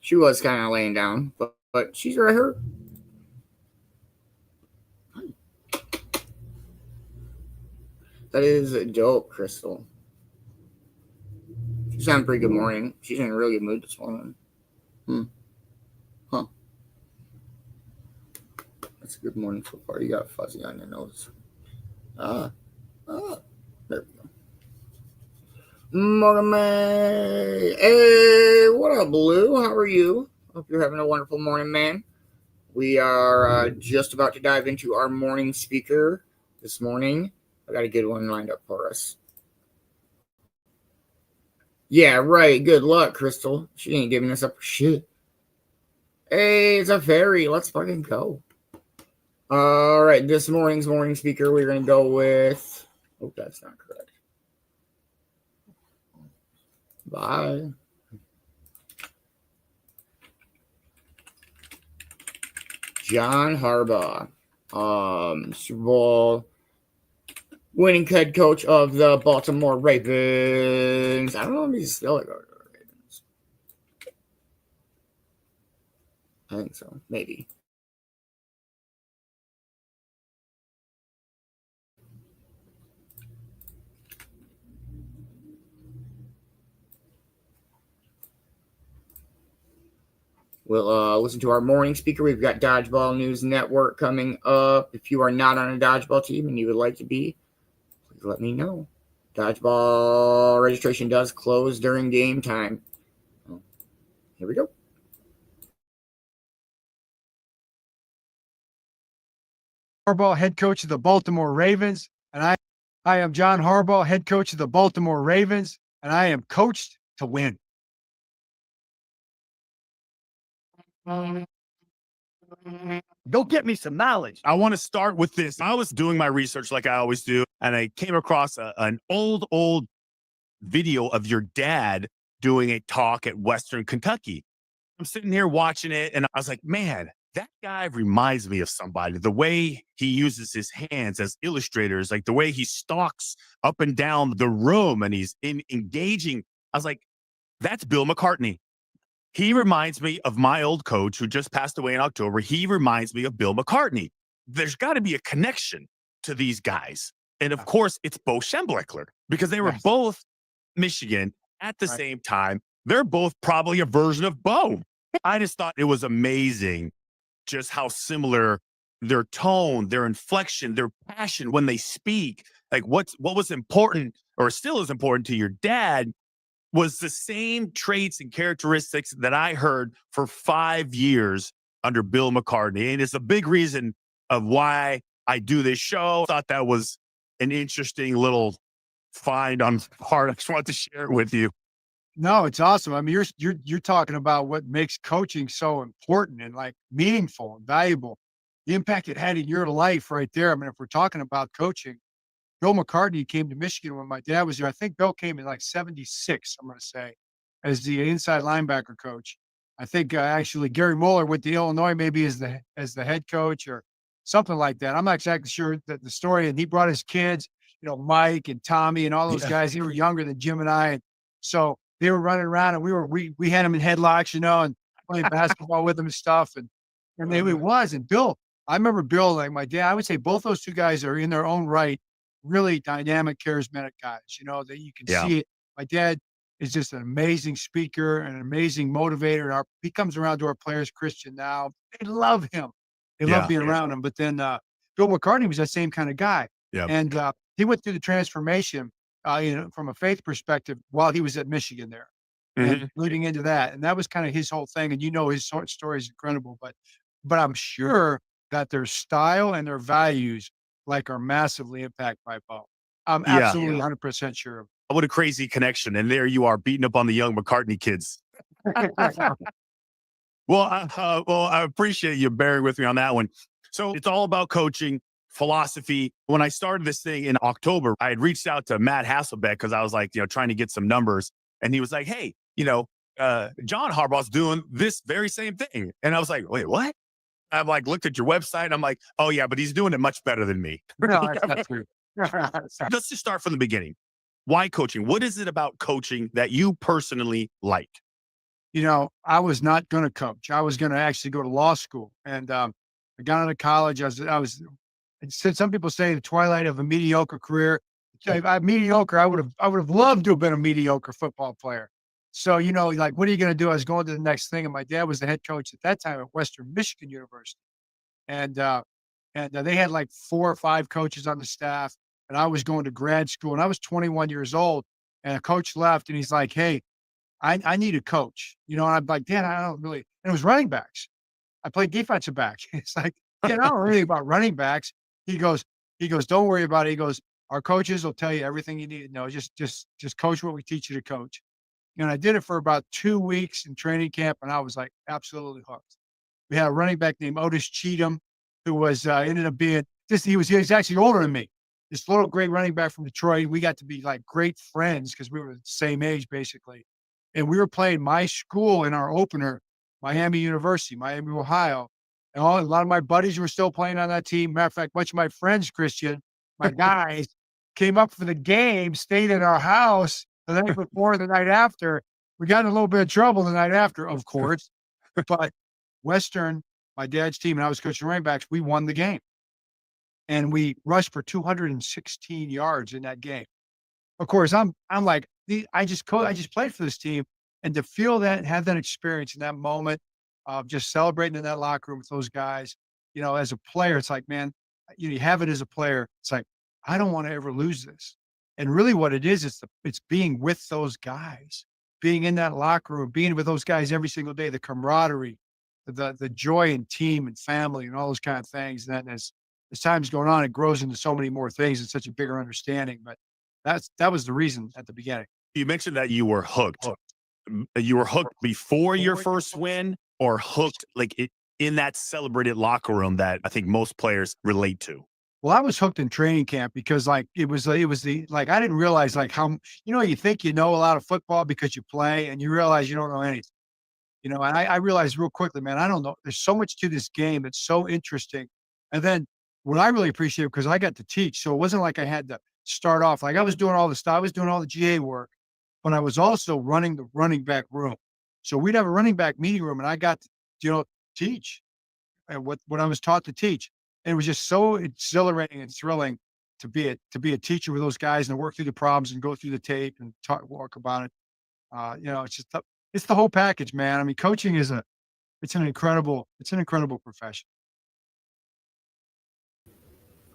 She was kind of laying down, but she's right here. That is dope, Crystal. She's having a pretty good morning. She's in a really good mood this morning. Huh. That's a good morning so far. You got fuzzy on your nose. There we go. Morning, May. Hey, what up, Blue? How are you? Hope you're having a wonderful morning, man. We are just about to dive into our morning speaker this morning. I got a good one lined up for us. Yeah, right. Good luck, Crystal. She ain't giving us up for shit. Hey, it's a fairy. Let's fucking go. All right, this morning's morning speaker, we're going to go with... Oh, that's not correct. Bye. John Harbaugh, Super Bowl winning head coach of the Baltimore Ravens. I don't know if he's still a coach of the Ravens. I think so, maybe. We'll listen to our morning speaker. We've got Dodgeball News Network coming up. If you are not on a dodgeball team and you would like to be, please let me know. Dodgeball registration does close during game time. Here we go.
Harbaugh, head coach of the Baltimore Ravens, and I am John Harbaugh, head coach of the Baltimore Ravens, and I am coached to win. Go get me some knowledge.
I want to start with this. I was doing my research like I always do, and I came across an old video of your dad doing a talk at Western Kentucky. I'm sitting here watching it, and I was like, man, that guy reminds me of somebody. The way he uses his hands as illustrators, like the way he stalks up and down the room and he's engaging. I was like, that's Bill McCartney. He reminds me of my old coach who just passed away in October. He reminds me of Bill McCartney. there's got to be a connection to these guys. And of course, it's Bo Schembechler because they were
Yes.
both Michigan at the
Right.
same time. They're both probably a version of Bo. I just thought it was amazing just how similar their tone, their inflection, their passion when they speak. Like what was important or still is important to your dad was the same traits and characteristics that I heard for 5 years under Bill McCartney. And it's a big reason of why I do this show. I thought that was an interesting little find on part. I just wanted to share it with you.
No, it's awesome. I mean, you're talking about what makes coaching so important and like meaningful and valuable. The impact it had in your life right there. I mean, if we're talking about coaching, Bill McCartney came to Michigan when my dad was there. I think Bill came in like 76, I'm going to say, as the inside linebacker coach. I think actually Gary Mueller went to Illinois maybe as the head coach or something like that. I'm not exactly sure that the story. And he brought his kids, Mike and Tommy and all those guys. They were younger than Jim and I. And so they were running around and we had them in headlocks, and playing basketball with them and stuff. And it was. And Bill, I remember Bill, like my dad, I would say both those two guys are in their own right, really dynamic, charismatic guys, that you can see it. My dad is just an amazing speaker and an amazing motivator. He comes around to our players, Christian, now. They love him. They love being around him. But then Bill McCartney was that same kind of guy.
Yeah.
And he went through the transformation, from a faith perspective while he was at Michigan there. And leading into that. And that was kind of his whole thing. And his story is incredible. But I'm sure that their style and their values are massively impacted by Bo. I'm absolutely 100% sure of
What a crazy connection. And there you are beating up on the young McCartney kids. Well, I appreciate you bearing with me on that one. So it's all about coaching, philosophy. When I started this thing in October, I had reached out to Matt Hasselbeck because I was like, trying to get some numbers. And he was like, hey, John Harbaugh's doing this very same thing. And I was like, wait, what? I've looked at your website. And I'm like, oh yeah, but he's doing it much better than me.
No, that's not true.
Let's just start from the beginning. Why coaching? What is it about coaching that you personally like?
I was not going to coach. I was going to actually go to law school. And I got out of college. Some people say the twilight of a mediocre career. Mediocre. I would have loved to have been a mediocre football player. So, what are you going to do? I was going to the next thing. And my dad was the head coach at that time at Western Michigan University. And they had 4 or 5 coaches on the staff. And I was going to grad school and I was 21 years old and a coach left and he's like, hey, I need a coach, and I'm like, Dad, I don't really, and it was running backs. I played defensive back. It's like, I don't know really about running backs. He goes, don't worry about it. He goes, our coaches will tell you everything you need to know. Just coach what we teach you to coach. And I did it for about 2 weeks in training camp. And I was absolutely hooked. We had a running back named Otis Cheatham, who was, ended up being he was actually older than me. This little great running back from Detroit. We got to be great friends because we were the same age basically. And we were playing my school in our opener, Miami University, Miami, Ohio. And a lot of my buddies were still playing on that team. Matter of fact, much of my friends, Christian, my guys, came up for the game, stayed in our house the night before, the night after. We got in a little bit of trouble the night after, of course. But Western, my dad's team, and I was coaching running backs, we won the game. And we rushed for 216 yards in that game. Of course, I'm like, I just played for this team, and to feel that, have that experience in that moment of just celebrating in that locker room with those guys, as a player, it's like, man, you have it as a player. It's like, I don't want to ever lose this. And really what it is, it's being with those guys, being in that locker room, being with those guys every single day, the camaraderie, the joy in team and family and all those kind of things. And then as time's going on, it grows into so many more things and such a bigger understanding. But that was the reason at the beginning.
You mentioned that you were hooked. You were hooked before your first win, or hooked in that celebrated locker room that I think most players relate to.
Well, I was hooked in training camp because I didn't realize how, you think you know a lot of football because you play and you realize you don't know anything, and I realized real quickly, man, I don't know. There's so much to this game. It's so interesting. And then what I really appreciate, because I got to teach. So it wasn't like I had to start off. I was doing all the stuff. I was doing all the GA work, but I was also running the running back room. So we'd have a running back meeting room and I got to, teach and what I was taught to teach. And it was just so exhilarating and thrilling to be a teacher with those guys and to work through the problems and go through the tape and walk about it. It's just it's the whole package, man. I mean, coaching is it's an incredible profession.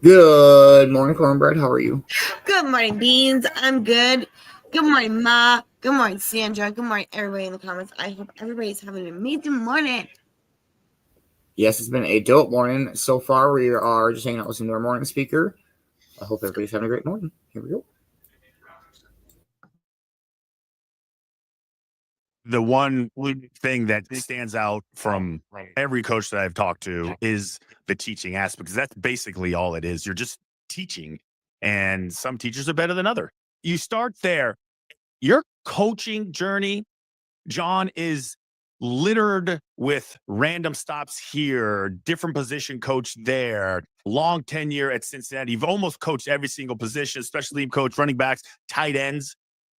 Good morning, Cornbread. How are you?
Good morning, Beans. I'm good. Good morning, Ma. Good morning, Sandra. Good morning, everybody in the comments. I hope everybody's having an amazing morning.
Yes, it's been a dope morning so far. We are just hanging out listening to our morning speaker. I hope everybody's having a great morning. Here we go.
The one thing that stands out from every coach that I've talked to is the teaching aspect, because that's basically all it is. You're just teaching, and some teachers are better than other. You start there. Your coaching journey, John, is littered with random stops here, different position coach there, long tenure at Cincinnati. You've almost coached every single position, special team coach, running backs, tight ends.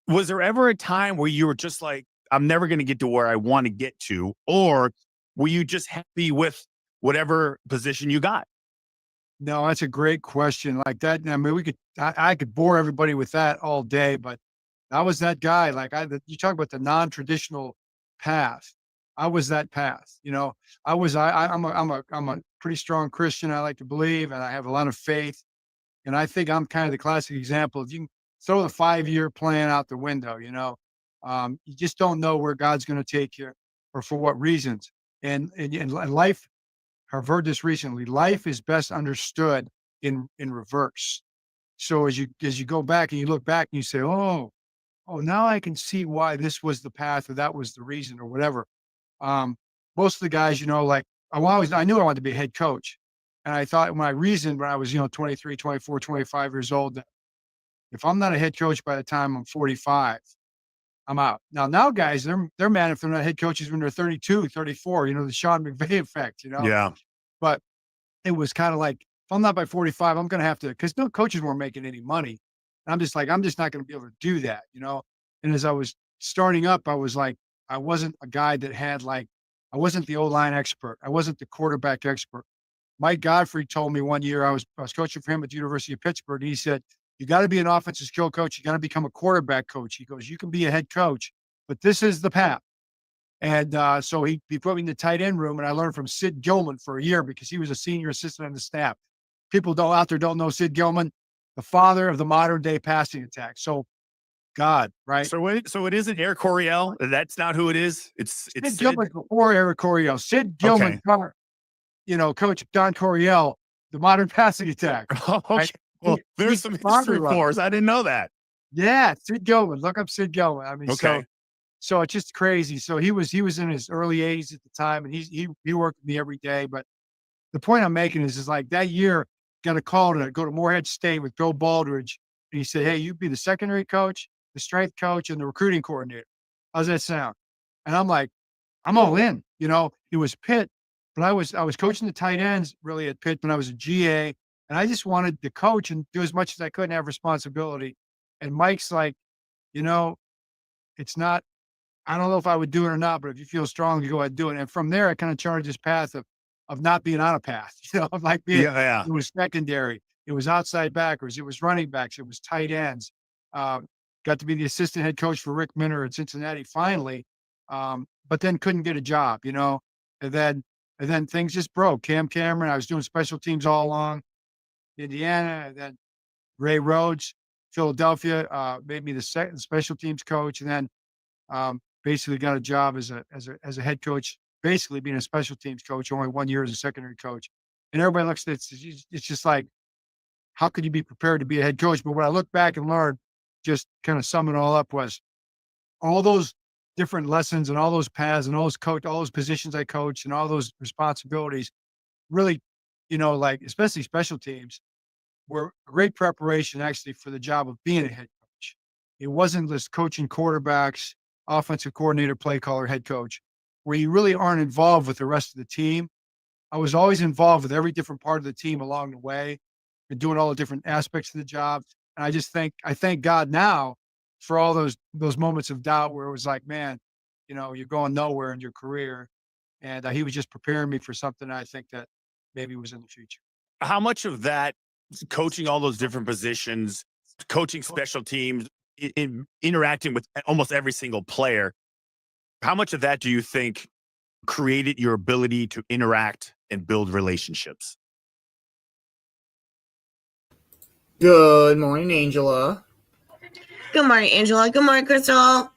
Was there ever a time where you were just like, I'm never going to get to where I want to get to? Or were you just happy with whatever position you got?
No, that's a great question. Like that. I mean, I could bore everybody with that all day, but I was that guy. You talk about the non-traditional path. I was that path. I'm a pretty strong Christian. I like to believe, and I have a lot of faith. And I think I'm kind of the classic example. If you can throw the 5-year plan out the window, you just don't know where God's going to take you or for what reasons. And life, I've heard this recently, life is best understood in reverse. So as you go back and you look back and you say, oh, now I can see why this was the path or that was the reason or whatever. Most of the guys, I knew I wanted to be a head coach. And I thought my reason when I was, 23, 24, 25 years old, that if I'm not a head coach by the time I'm 45, I'm out. Now guys, they're mad if they're not head coaches when they're 32, 34, the Sean McVay effect,
Yeah.
But it was kind of like, if I'm not by 45, I'm going to have to, because no coaches weren't making any money. I'm just not going to be able to do that, And as I was starting up, I was like, I wasn't a guy that had I wasn't the O-line expert. I wasn't the quarterback expert. Mike Godfrey told me one year, I was coaching for him at the University of Pittsburgh. And he said, you got to be an offensive skill coach. You got to become a quarterback coach. He goes, you can be a head coach, but this is the path. And so he put me in the tight end room, and I learned from Sid Gilman for a year because he was a senior assistant on the staff. People out there don't know Sid Gilman, the father of the modern day passing attack. So God, right?
So it isn't Eric Coryell. That's not who it is. It's
Sid Gilman before Eric Coryell. Sid Gilman, Coach Don Coryell, the modern passing attack.
Okay.
Right?
Well, there's some history for us. I didn't know that.
Yeah, Sid Gilman. Look up Sid Gilman. I mean,
okay.
So it's just crazy. So he was in his early 80s at the time, and he worked with me every day. But the point I'm making is like that year, got a call to go to Morehead State with Bill Baldridge, and he said, "Hey, you be the secondary coach, the strength coach, and the recruiting coordinator. How's that sound?" And I'm like, I'm all in. It was Pitt, but I was coaching the tight ends really at Pitt when I was a GA, and I just wanted to coach and do as much as I could and have responsibility. And Mike's like, it's not. I don't know if I would do it or not, but if you feel strong, you go ahead and do it. And from there, I kind of charted this path of not being on a path, of like being,
yeah.
It was secondary, it was outside backers, it was running backs, it was tight ends. Got to be the assistant head coach for Rick Minner at Cincinnati finally, but then couldn't get a job, and then things just broke. Cam Cameron, I was doing special teams all along, Indiana, and then Ray Rhodes, Philadelphia, made me the second special teams coach, and then basically got a job as a head coach, basically being a special teams coach, only 1 year as a secondary coach. And everybody looks at it, it's just like, how could you be prepared to be a head coach? But when I look back and learn, just kind of sum it all up, was all those different lessons and all those paths and all those positions I coached and all those responsibilities really, especially special teams, were great preparation actually for the job of being a head coach. It wasn't just coaching quarterbacks, offensive coordinator, play caller, head coach, where you really aren't involved with the rest of the team. I was always involved with every different part of the team along the way and doing all the different aspects of the job. And I thank God now for all those moments of doubt where it was like, man, you're going nowhere in your career. And he was just preparing me for something I think that maybe was in the future.
how much of that coaching all those different positions, coaching special teams, interacting with almost every single player, how much of that do you think created your ability to interact and build relationships?
Good morning, Angela.
Good morning, Angela. Good morning, Crystal.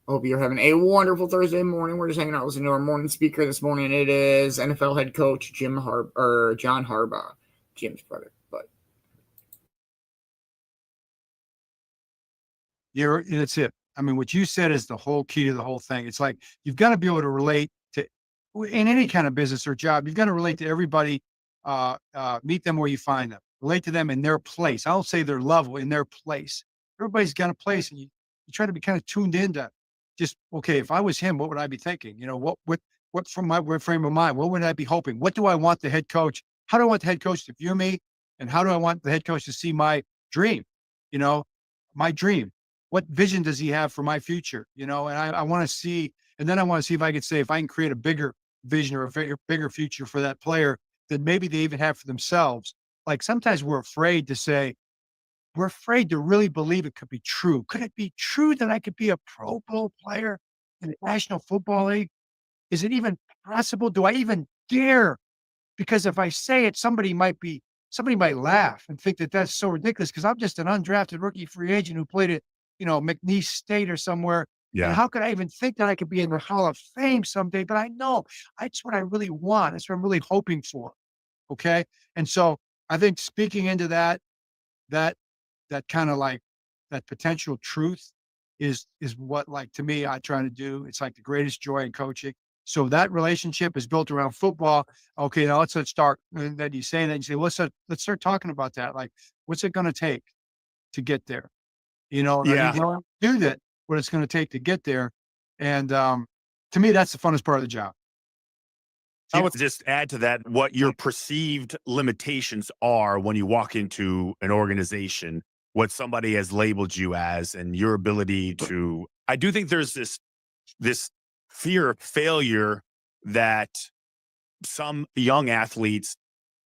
Hope you're having a wonderful Thursday morning. We're just hanging out listening to our morning speaker this morning. It is NFL head coach John Harbaugh, Jim's brother. But
That's it. I mean, what you said is the whole key to the whole thing. It's like you've got to be able to relate to in any kind of business or job. You've got to relate to everybody. Meet them where you find them. Relate to them in their place. I don't say their level, in their place. Everybody's got a place, and you try to be kind of tuned into just, okay, if I was him, what would I be thinking? You know, what from my frame of mind, what would I be hoping? What do I want the head coach? How do I want the head coach to view me? And how do I want the head coach to see my dream? You know, my dream. What vision does he have for my future? You know, and I want to see, and then I want to see if I could say, if I can create a bigger vision or a bigger future for that player than maybe they even have for themselves. Like sometimes we're afraid to really believe it could be true. Could it be true that I could be a Pro Bowl player in the National Football League? Is it even possible? Do I even dare? Because if I say it, somebody might laugh and think that that's so ridiculous because I'm just an undrafted rookie free agent who played at, McNeese State or somewhere.
Yeah.
And how could I even think that I could be in the Hall of Fame someday? But I know that's what I really want. That's what I'm really hoping for. Okay. And so I think speaking into that kind of like that potential truth is what, like, to me, I try to do. It's like the greatest joy in coaching. So that relationship is built around football. Okay, now let's start. And then you say that, you say, let's start talking about that. Like, what's it going to take to get there? Are you
Yeah.
going to do that? What it's going to take to get there? And to me, that's the funnest part of the job.
I would just add to that what your perceived limitations are when you walk into an organization, what somebody has labeled you as, and your ability to. I do think there's this fear of failure that some young athletes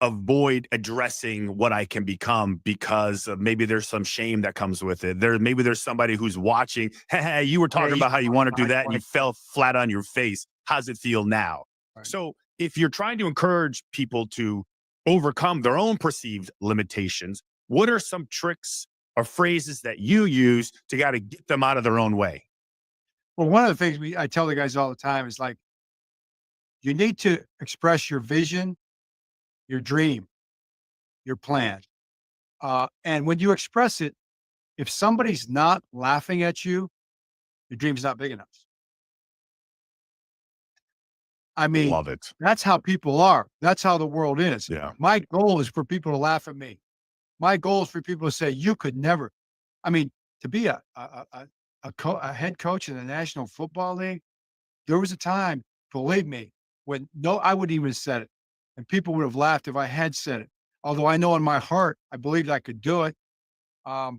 avoid addressing what I can become because maybe there's some shame that comes with it. Maybe there's somebody who's watching. Hey, you were talking about how you want to do that and you fell flat on your face. How's it feel now?
Right.
So if you're trying to encourage people to overcome their own perceived limitations, what are some tricks or phrases that you use to get them out of their own way?
Well, one of the things I tell the guys all the time is like, you need to express your vision, your dream, your plan. And when you express it, if somebody's not laughing at you, your dream's not big enough. I mean,
Love it.
that's how people are. That's how the world is.
Yeah.
My goal is for people to laugh at me. My goal is for people to say, you could never. I mean, to be a head coach in the National Football League, there was a time, believe me, when I wouldn't even have said it. And people would have laughed if I had said it. Although I know in my heart, I believed I could do it. I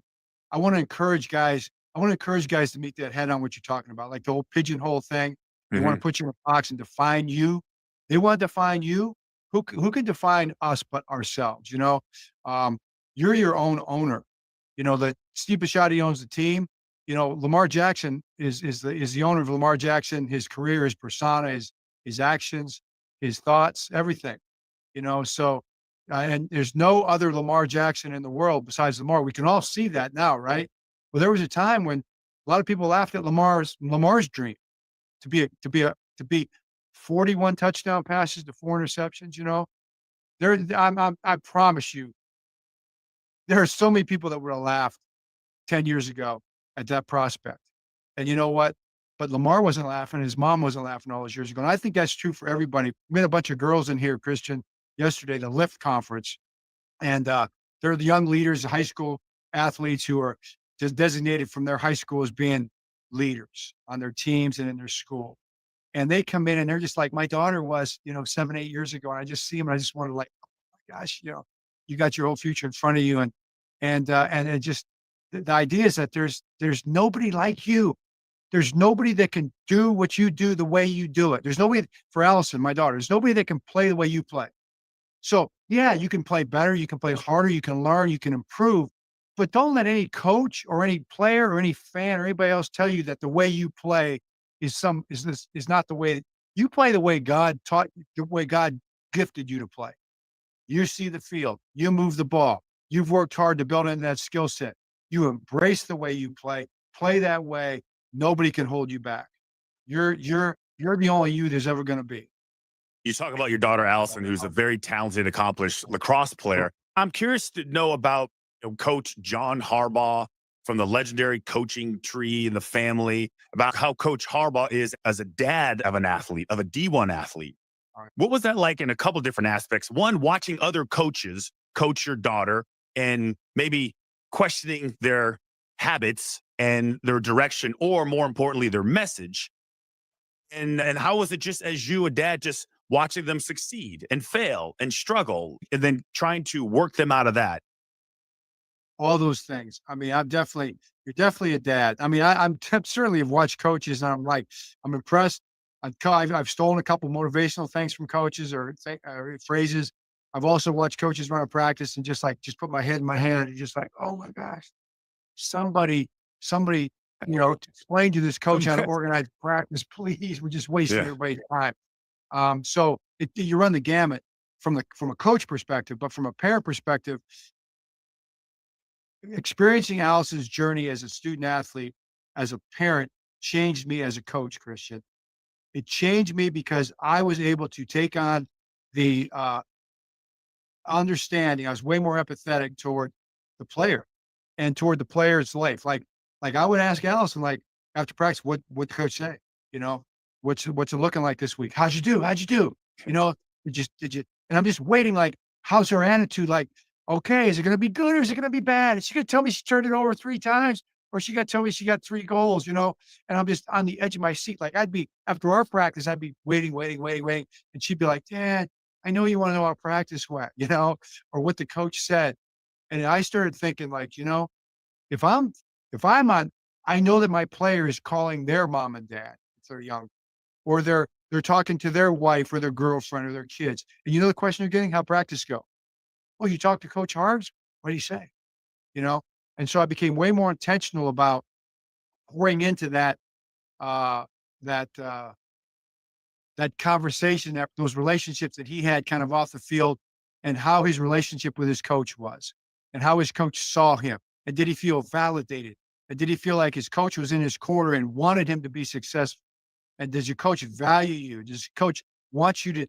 want to encourage guys. To meet that head on what you're talking about, like the whole pigeonhole thing. They want to put you in a box and define you. They want to define you. Who can define us but ourselves? You're your own owner. That Steve Bisciotti owns the team. Lamar Jackson is the owner of Lamar Jackson. His career, his persona, his actions, his thoughts, everything. So and there's no other Lamar Jackson in the world besides Lamar. We can all see that now, right? Well, there was a time when a lot of people laughed at Lamar's dream to be 41 touchdown passes to 4 interceptions. I promise you, there are so many people that would have laughed 10 years ago at that prospect. And you know what? But Lamar wasn't laughing. His mom wasn't laughing all those years ago. And I think that's true for everybody. We had a bunch of girls in here, Christian, yesterday, the Lift conference. And they're the young leaders, high school athletes who are just designated from their high school as being leaders on their teams and in their school. And they come in and they're just like my daughter was, 7, 8 years ago. And I just see them and I just want to like, oh my gosh, you got your whole future in front of you. And it just, the idea is that there's nobody like you. There's nobody that can do what you do the way you do it. There's nobody for Allison, my daughter, there's nobody that can play the way you play. So yeah, you can play better, you can play harder, you can learn, you can improve, but don't let any coach or any player or any fan or anybody else tell you that the way you play is not the way you play. The way God taught you, the way God gifted you to play. You see the field, you move the ball, you've worked hard to build into that skill set. You embrace the way you play that way. Nobody can hold you back. You're the only you there's ever going to be.
You talk about your daughter Allison, who's a very talented, accomplished lacrosse player. I'm curious to know about Coach John Harbaugh, from the legendary coaching tree in the family, about how Coach Harbaugh is as a dad of an athlete, of a D1 athlete. What was that like in a couple different aspects? One, watching other coaches coach your daughter and maybe questioning their habits and their direction, or more importantly, their message. And how was it just as you, a dad, just watching them succeed and fail and struggle and then trying to work them out of that?
All those things. I mean, you're definitely a dad. I mean, I'm certainly have watched coaches and I'm impressed. I've stolen a couple motivational things from coaches or phrases. I've also watched coaches run a practice and just put my head in my hand and just like, oh my gosh, somebody, explain to this coach how to organize practice, please. We're just wasting everybody's time. So you run the gamut from a coach perspective, but from a parent perspective, experiencing Allison's journey as a student athlete, as a parent, changed me as a coach, Christian. It changed me because I was able to take on the understanding. I was way more empathetic toward the player and toward the player's life. Like I would ask Allison, like after practice, what the coach say? You know, what's it looking like this week? How'd you do? You know, did you? And I'm just waiting. Like, how's her attitude? Like, okay, is it going to be good or is it going to be bad? Is she going to tell me she turned it over 3 times, or she got to tell me she got 3 goals? You know, and I'm just on the edge of my seat. Like I'd be after our practice, I'd be waiting, and she'd be like, "Dad, I know you want to know how practice went, you know, or what the coach said." And I started thinking, like, you know, if I'm on, I know that my player is calling their mom and dad if they're young, or they're talking to their wife or their girlfriend or their kids. And you know the question they're getting, how practice go? Oh, you talked to Coach Harves? What did he say? You know? And so I became way more intentional about pouring into uh, that, that conversation, those relationships that he had kind of off the field, and how his relationship with his coach was, and how his coach saw him. And did he feel validated? And did he feel like his coach was in his corner and wanted him to be successful? And does your coach value you? Does your coach want you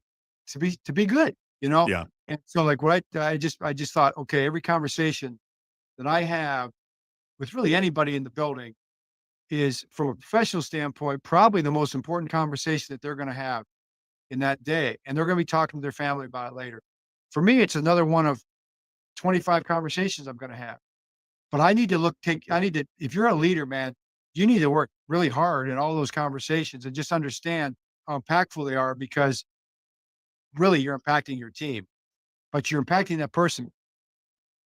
to be good? You know?
Yeah.
And so like what I just thought, okay, every conversation that I have with really anybody in the building is, from a professional standpoint, probably the most important conversation that they're going to have in that day. And they're going to be talking to their family about it later. For me, it's another one of 25 conversations I'm going to have. But I need to if you're a leader, man, you need to work really hard in all those conversations and just understand how impactful they are, because really you're impacting your team, but you're impacting that person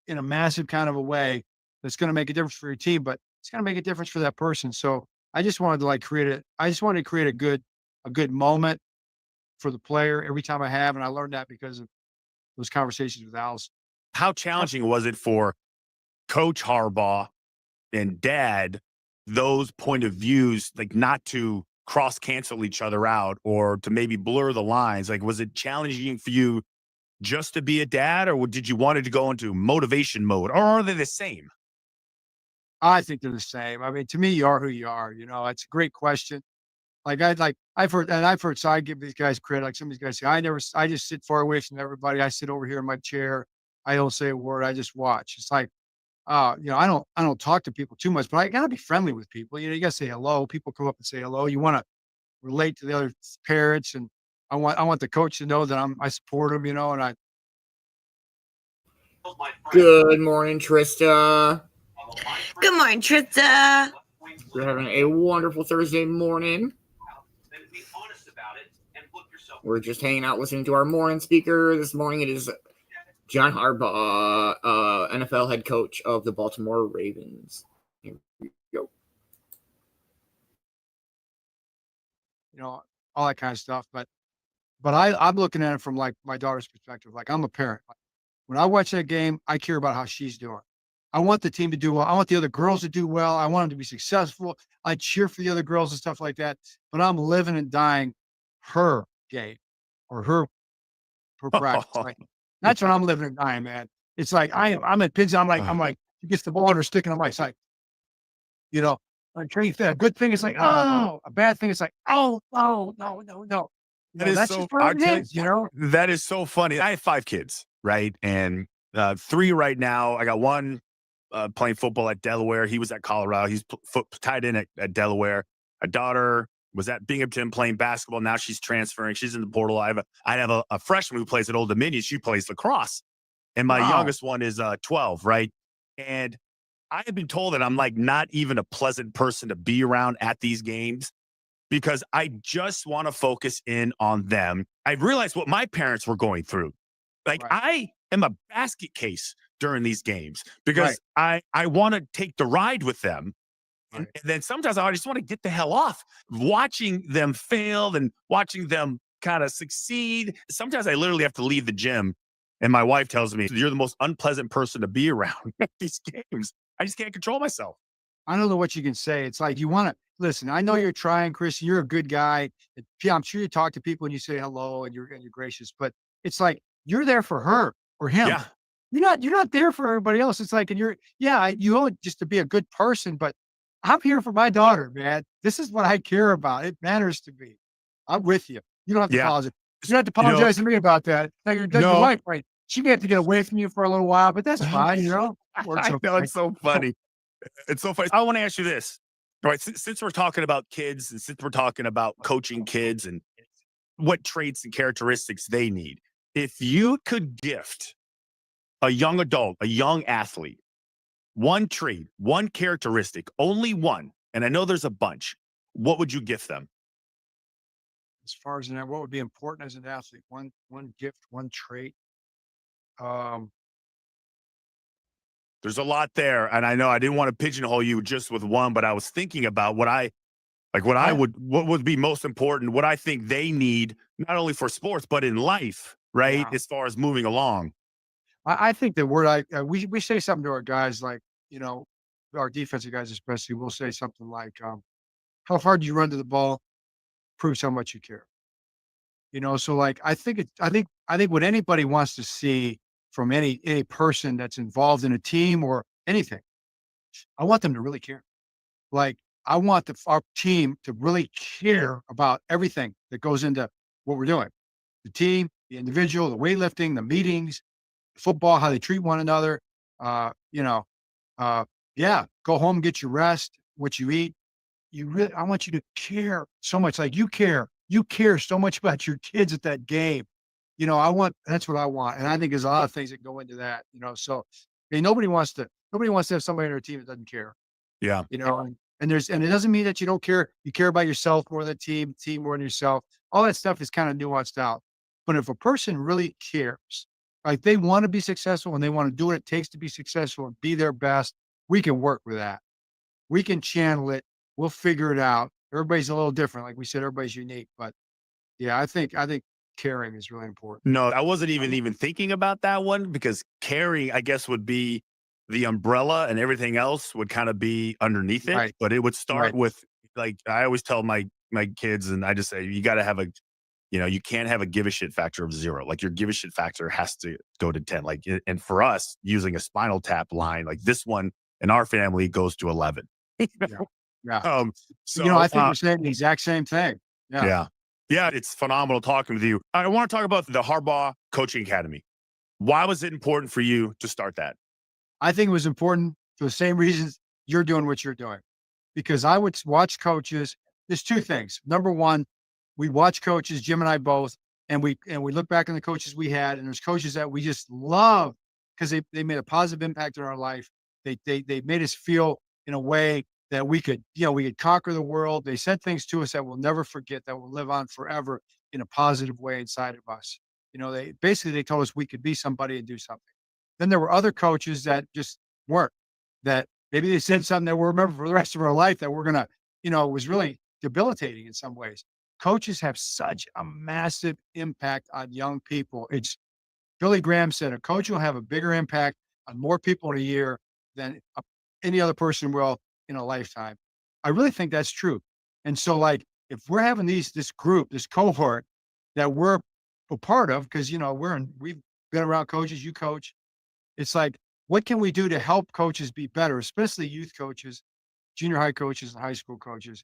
in a massive kind of a way that's going to make a difference for your team, but it's going to make a difference for that person. So I just wanted to create a good moment for the player every time I have. And I learned that because of those conversations with Alice.
How challenging was it for Coach Harbaugh and dad, those point of views, like not to cross cancel each other out or to maybe blur the lines? Like, was it challenging for you just to be a dad, or did you want it to go into motivation mode, or are they the same?
I think they're the same. I mean, to me, you are who you are. You know, it's a great question. I've heard, so I give these guys credit. Like some of these guys say, I just sit far away from everybody. I sit over here in my chair. I don't say a word. I just watch. It's like, you know, I don't talk to people too much, but I gotta be friendly with people. You know, you gotta say hello. People come up and say hello. You want to relate to the other parents, and I want the coach to know that I support them. You know, and
Good morning, Trista.
Good morning, Trista.
We're having a wonderful Thursday morning. We're just hanging out listening to our morning speaker. This morning it is John Harbaugh, NFL head coach of the Baltimore Ravens. Here we go.
you know, all that kind of stuff. But But I'm looking at it from like my daughter's perspective. Like I'm a parent. Like, when I watch that game, I care about how she's doing. I want the team to do well. I want the other girls to do well. I want them to be successful. I cheer for the other girls and stuff like that. But I'm living and dying her game or her practice. Like that's what I'm living and dying, man. It's like I'm at Pigs. I'm like, he gets the ball in her stick, and I'm like, it's like, you know, I'm trying to a good thing. It's like, oh, a bad thing. It's like, oh, no, no, no, no.
That is
That's
so,
just what
I'll
it
tell you,
is, you know?
that is so funny. I have 5 kids, right? And 3 right now. I got one playing football at Delaware. He was at Colorado. He's tied in at Delaware. A daughter was at Binghamton playing basketball. Now she's transferring. She's in the portal. I have a freshman who plays at Old Dominion. She plays lacrosse. And my
Wow.
youngest one is 12, right? And I have been told that I'm like not even a pleasant person to be around at these games because I just want to focus in on them. I realized what my parents were going through. Like
Right.
I am a basket case during these games because I want to take the ride with them. And then sometimes I just want to get the hell off watching them fail and watching them kind of succeed. Sometimes I literally have to leave the gym and my wife tells me, you're the most unpleasant person to be around at these games. I just can't control myself.
I don't know what you can say. It's like you want to listen. I know you're trying, Chris. You're a good guy. Yeah, I'm sure you talk to people and you say hello and you're gracious. But it's like you're there for her or him.
Yeah.
You're not there for everybody else. It's like, and you owe it just to be a good person. But I'm here for my daughter, man. This is what I care about. It matters to me. I'm with you. You don't have to
Yeah.
apologize. You don't have to apologize to me about that. Now your wife, right? She may have to get away from you for a little while, but that's fine. Works
I know
okay.
it's so funny. It's so funny. I want to ask you this. All right. Since we're talking about kids and since we're talking about coaching kids and what traits and characteristics they need, if you could gift a young adult, a young athlete, one trait, one characteristic, only one, and I know there's a bunch, what would you gift them?
As far as that, what would be important as an athlete? One gift, one trait.
There's a lot there. And I know I didn't want to pigeonhole you just with one, but I was thinking about what would be most important, what I think they need, not only for sports, but in life, right?
Yeah.
As far as moving along.
I think the word we say something to our guys like, our defensive guys especially, we'll say something like, how hard you run to the ball proves how much you care. So like I think what anybody wants to see from any person that's involved in a team or anything, I want them to really care. Like I want our team to really care about everything that goes into what we're doing. The team, the individual, the weightlifting, the meetings, football, how they treat one another. Go home, get your rest, what you eat. I want you to care so much. Like you care so much about your kids at that game. That's what I want. And I think there's a lot of things that go into that, so I mean, nobody wants to have somebody on their team that doesn't care,
Yeah.
and it doesn't mean that you don't care. You care about yourself more than the team more than yourself. All that stuff is kind of nuanced out. But if a person really cares, like they want to be successful and they want to do what it takes to be successful and be their best, we can work with that. We can channel it. We'll figure it out. Everybody's a little different. Like we said, everybody's unique, but yeah, I think caring is really important.
No, I wasn't even thinking about that one because caring, I guess, would be the umbrella and everything else would kind of be underneath it.
Right.
But it would start
Right.
with, like, I always tell my kids, and I just say, you got to have you can't have a give a shit factor of 0. Like your give a shit factor has to go to 10. Like, and for us using a Spinal Tap line, like this one in our family goes to 11.
Yeah.
So
I think we're saying the exact same thing. Yeah.
Yeah, it's phenomenal talking with you. I want to talk about the Harbaugh Coaching Academy. Why was it important for you to start that?
I think it was important for the same reasons you're doing what you're doing, because I would watch coaches. There's 2 things. Number one, we watch coaches, Jim and I both, and we look back on the coaches we had, and there's coaches that we just love because they made a positive impact in our life. They made us feel in a way that we could conquer the world. They said things to us that we'll never forget, that will live on forever in a positive way inside of us. They told us we could be somebody and do something. Then there were other coaches that just weren't, that maybe they said something that we'll remember for the rest of our life that we're going to, was really debilitating in some ways. coaches have such a massive impact on young people. It's Billy Graham said a coach will have a bigger impact on more people in a year than any other person will in a lifetime. I really think that's true. And so, like, if we're having this group, this cohort that we're a part of, because we've been around coaches, you coach. It's like, what can we do to help coaches be better, especially youth coaches, junior high coaches, and high school coaches,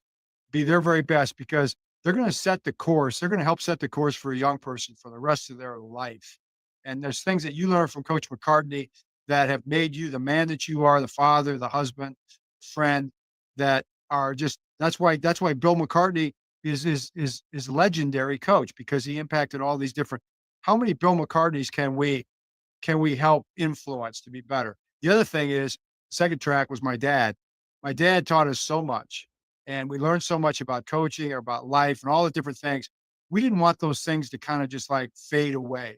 be their very best because they're going to set the course. They're going to help set the course for a young person for the rest of their life. And there's things that you learn from Coach McCartney that have made you the man that you are, the father, the husband, friend, that are just that's why Bill McCartney is legendary coach because he impacted all these different. How many Bill McCartneys can we help influence to be better? The other thing is, second track was my dad. My dad taught us so much, and we learned so much about coaching, about life, and all the different things. We didn't want those things to kind of just like fade away.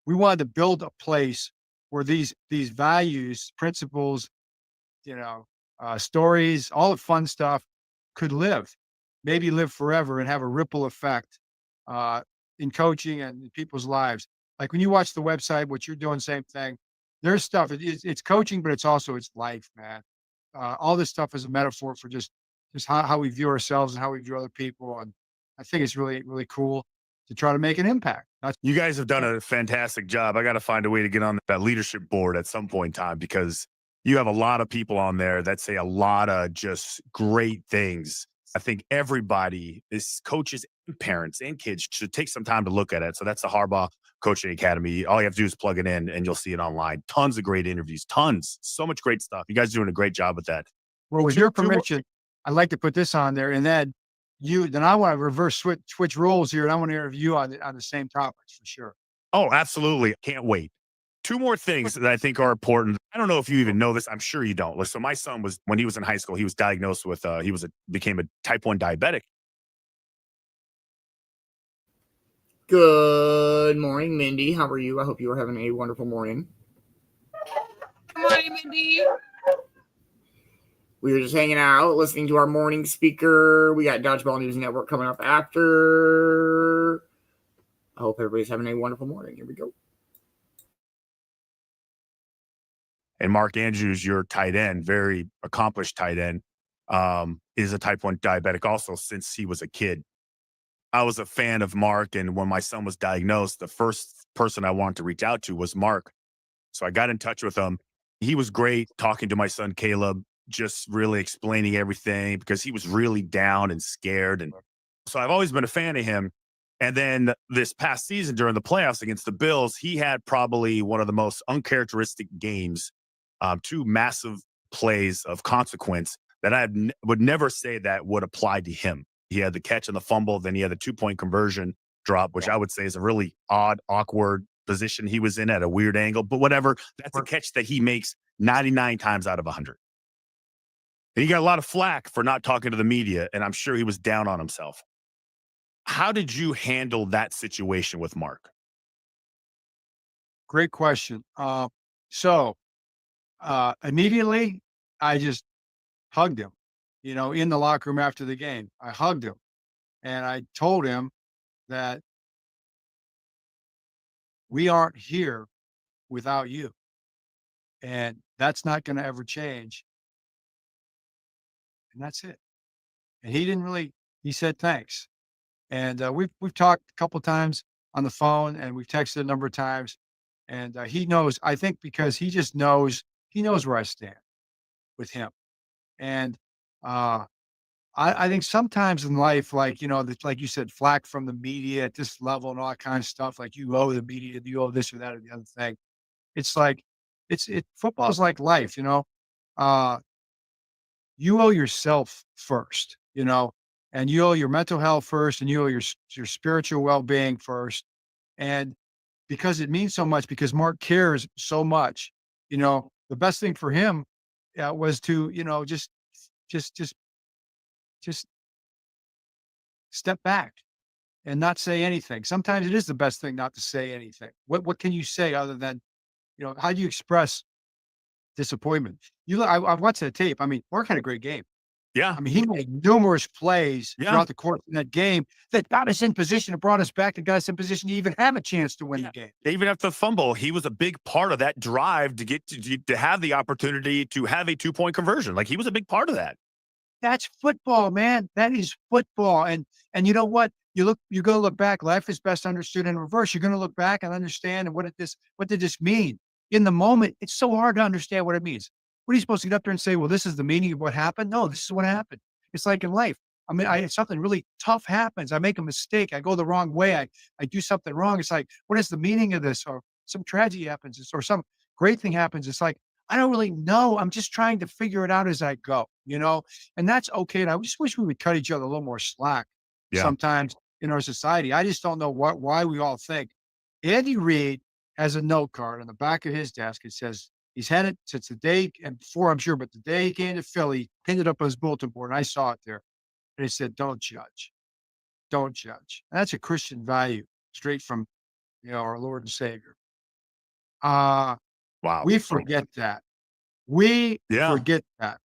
We wanted to build a place where these values, principles, stories, all the fun stuff could live, maybe live forever and have a ripple effect in coaching and in people's lives. Like when you watch the website, what you're doing, same thing. There's stuff. It's coaching, but it's life, man. All this stuff is a metaphor for just how we view ourselves and how we view other people. And I think it's really, really cool to try to make an impact.
You guys have done a fantastic job. I got to find a way to get on that leadership board at some point in time because you have a lot of people on there that say a lot of just great things. I think everybody, coaches and parents and kids, should take some time to look at it. So that's the Harbaugh Coaching Academy. All you have to do is plug it in and you'll see it online. Tons of great interviews, tons, so much great stuff. You guys are doing a great job with that.
Well, with your permission, I'd like to put this on there, and then I want to reverse switch roles here, and I want to interview you on the same topics for sure.
Oh, absolutely. Can't wait. Two more things that I think are important. I don't know if you even know this. I'm sure you don't. So my son when he was in high school, he was diagnosed with, became a type 1 diabetic.
Good morning, Mindy. How are you? I hope you are having a wonderful morning.
Good morning, Mindy.
We were just hanging out, listening to our morning speaker. We got Dodgeball News Network coming up after. I hope everybody's having a wonderful morning. Here we go.
And Mark Andrews, your tight end, very accomplished tight end, is a type 1 diabetic also since he was a kid. I was a fan of Mark, and when my son was diagnosed, the first person I wanted to reach out to was Mark. So I got in touch with him. He was great talking to my son, Caleb, just really explaining everything because he was really down and scared. And so I've always been a fan of him. And then this past season during the playoffs against the Bills, he had probably one of the most uncharacteristic games, 2 massive plays of consequence that I would never say that would apply to him. He had the catch and the fumble, then he had the 2-point conversion drop, which I would say is a really odd, awkward position he was in at a weird angle. But whatever, that's a catch that he makes 99 times out of 100. And he got a lot of flack for not talking to the media, and I'm sure he was down on himself. How did you handle that situation with Mark?
Great question. Immediately, I just hugged him, in the locker room after the game. I hugged him and I told him that we aren't here without you. And that's not going to ever change. And that's it. And he said, thanks. And we've talked a couple of times on the phone and we've texted a number of times. And he knows, I think because he knows where I stand with him. And I think sometimes in life, like you said, flack from the media at this level and all that kind of stuff, like you owe the media, you owe this or that or the other thing. It's like, football's like life, you owe yourself first, and you owe your mental health first, and you owe your spiritual well-being first. And because it means so much, because Mark cares so much, the best thing for him was to, just step back and not say anything. Sometimes it is the best thing not to say anything. What can you say other than, how do you express disappointment? I watched that tape. I mean, Mark had a great game.
Yeah.
I mean, he made numerous plays
Yeah.
throughout the course of that game that got us in position and brought us back and got us in position to even have a chance to win the game.
Even after the fumble, he was a big part of that drive to get to have the opportunity to have a 2-point conversion. Like, he was a big part of that.
That's football, man. That is football. And you know what? You're gonna look back. Life is best understood in reverse. You're gonna look back and understand what did this mean? In the moment, it's so hard to understand what it means. What are you supposed to get up there and say, well, this is the meaning of what happened? No, this is what happened. It's like in life. I mean, something really tough happens. I make a mistake. I go the wrong way. I do something wrong. It's like, what is the meaning of this? Or some tragedy happens, or some great thing happens. It's like, I don't really know. I'm just trying to figure it out as I go, and that's okay. And I just wish we would cut each other a little more slack sometimes in our society. I just don't know why we all think. Andy Reid has a note card on the back of his desk. It says he's had it since the day, and before I'm sure, but the day he came to Philly, pinned it up on his bulletin board, and I saw it there. And it said, don't judge. Don't judge. And that's a Christian value straight from, our Lord and Savior.
Wow.
We forget that. We forget that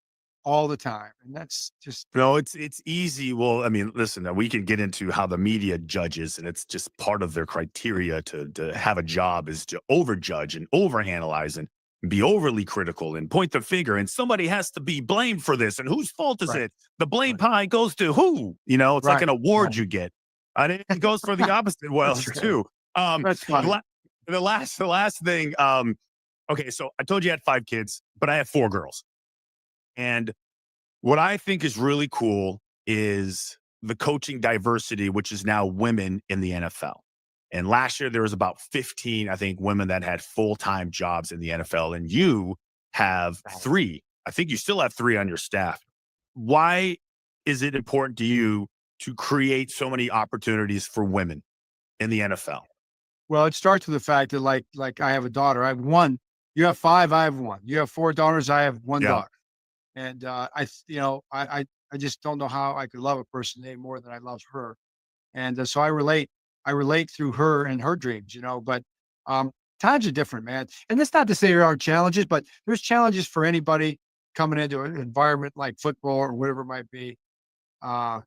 all the time. And that's just.
No, it's easy. Well, I mean, listen, we can get into how the media judges, and it's just part of their criteria to have a job is to overjudge and overanalyze and be overly critical and point the finger, and somebody has to be blamed for this. And whose fault is it? The blame pie goes to who? It's like an award you get. And it goes for the opposite wells too.
That's funny.
The last thing. Okay, so I told you I had 5 kids, but I have 4 girls. And what I think is really cool is the coaching diversity, which is now women in the NFL. And last year there was about 15, I think, women that had full-time jobs in the NFL. And you have 3. I think you still have 3 on your staff. Why is it important to you to create so many opportunities for women in the NFL?
Well, it starts with the fact that like I have a daughter. I have 1. You have 5, I have 1. You have 4 daughters, I have 1 daughter. And I just don't know how I could love a person any more than I love her. And so I relate through her and her dreams, but times are different, man. And that's not to say there aren't challenges, but there's challenges for anybody coming into an environment like football or whatever it might be. I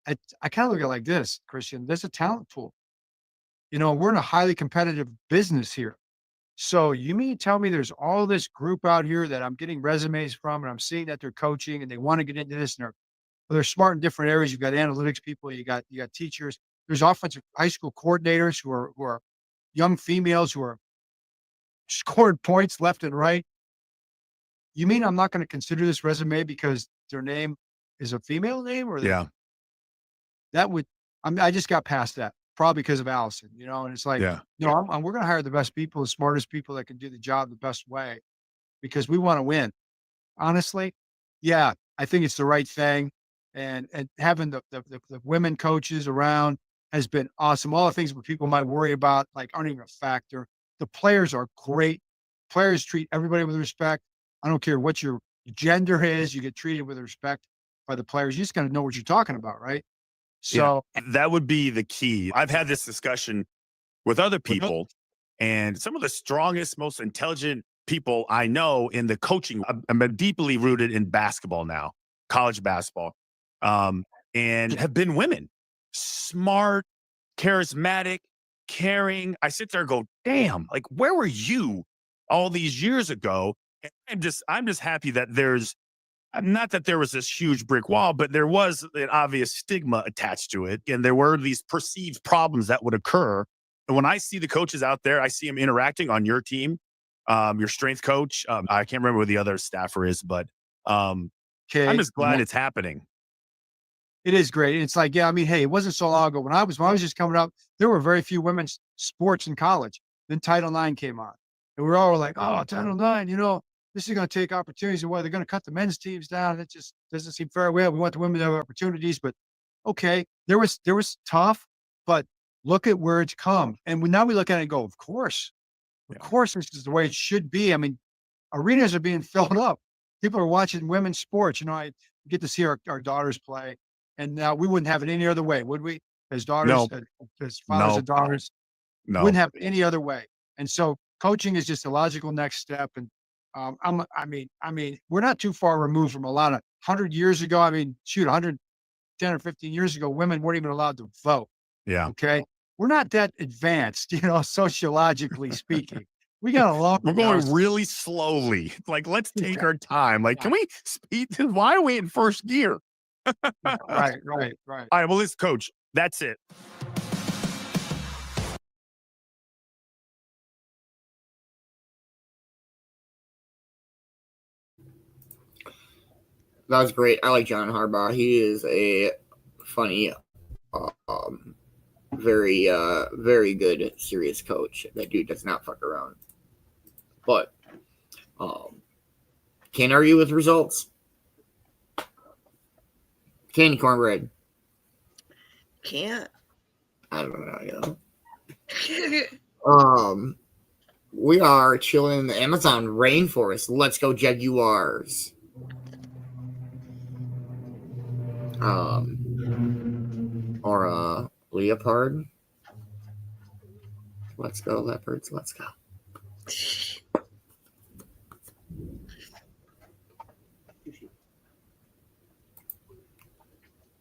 kind of look at it like this, Christian. There's a talent pool. We're in a highly competitive business here. So you mean tell me there's all this group out here that I'm getting resumes from, and I'm seeing that they're coaching and they want to get into this, and they're smart in different areas. You've got analytics people, you got teachers. There's offensive high school coordinators who are young females who are scoring points left and right. You mean I'm not going to consider this resume because their name is a female name, or I just got past that. Probably because of Allison, and it's like, we're going to hire the best people, the smartest people that can do the job the best way because we want to win. Honestly, I think it's the right thing. And having the women coaches around has been awesome. All the things that people might worry about, aren't even a factor. The players are great. Players treat everybody with respect. I don't care what your gender is. You get treated with respect by the players. You just got to know what you're talking about, right? So
that would be the key. I've had this discussion with other people, and some of the strongest, most intelligent people I know in the coaching. I'm deeply rooted in basketball now, college basketball, and have been women, smart, charismatic, caring. I sit there and go, damn, where were you all these years ago? And I'm just happy that there's. Not that there was this huge brick wall, but there was an obvious stigma attached to it. And there were these perceived problems that would occur. And when I see the coaches out there, I see them interacting on your team, your strength coach. I can't remember who the other staffer is, but I'm just glad it's happening.
It is great. It's like, hey, it wasn't so long ago. When I was just coming up, there were very few women's sports in college. Then Title IX came on. And we're all like, oh, Title IX, this is going to take opportunities, and why they're going to cut the men's teams down. It just doesn't seem fair. We want the women to have opportunities, but okay, there was tough, but look at where it's come. And now we look at it and go, of course, this is the way it should be. I mean, arenas are being filled up. People are watching women's sports. I get to see our daughters play, and now we wouldn't have it any other way, would we? As daughters, as fathers and daughters, wouldn't have it any other way. And so coaching is just a logical next step. And we're not too far removed from a lot of 100 years ago, I mean, shoot, 110 or 15 years ago, women weren't even allowed to vote.
Yeah.
Okay. We're not that advanced, sociologically speaking. We got a long.
We're going really slowly. Like, let's take our time. Like, can we speed? Why are we in first gear?
Right.
All right. Well, listen, Coach, that's it.
That was great. I like John Harbaugh. He is a funny, very, very good, serious coach. That dude does not fuck around. But can't argue with results. Candy cornbread.
Can't.
I don't know. We are chilling in the Amazon rainforest. Let's go, Jaguars. Or a leopard. Let's go, leopards. Let's go.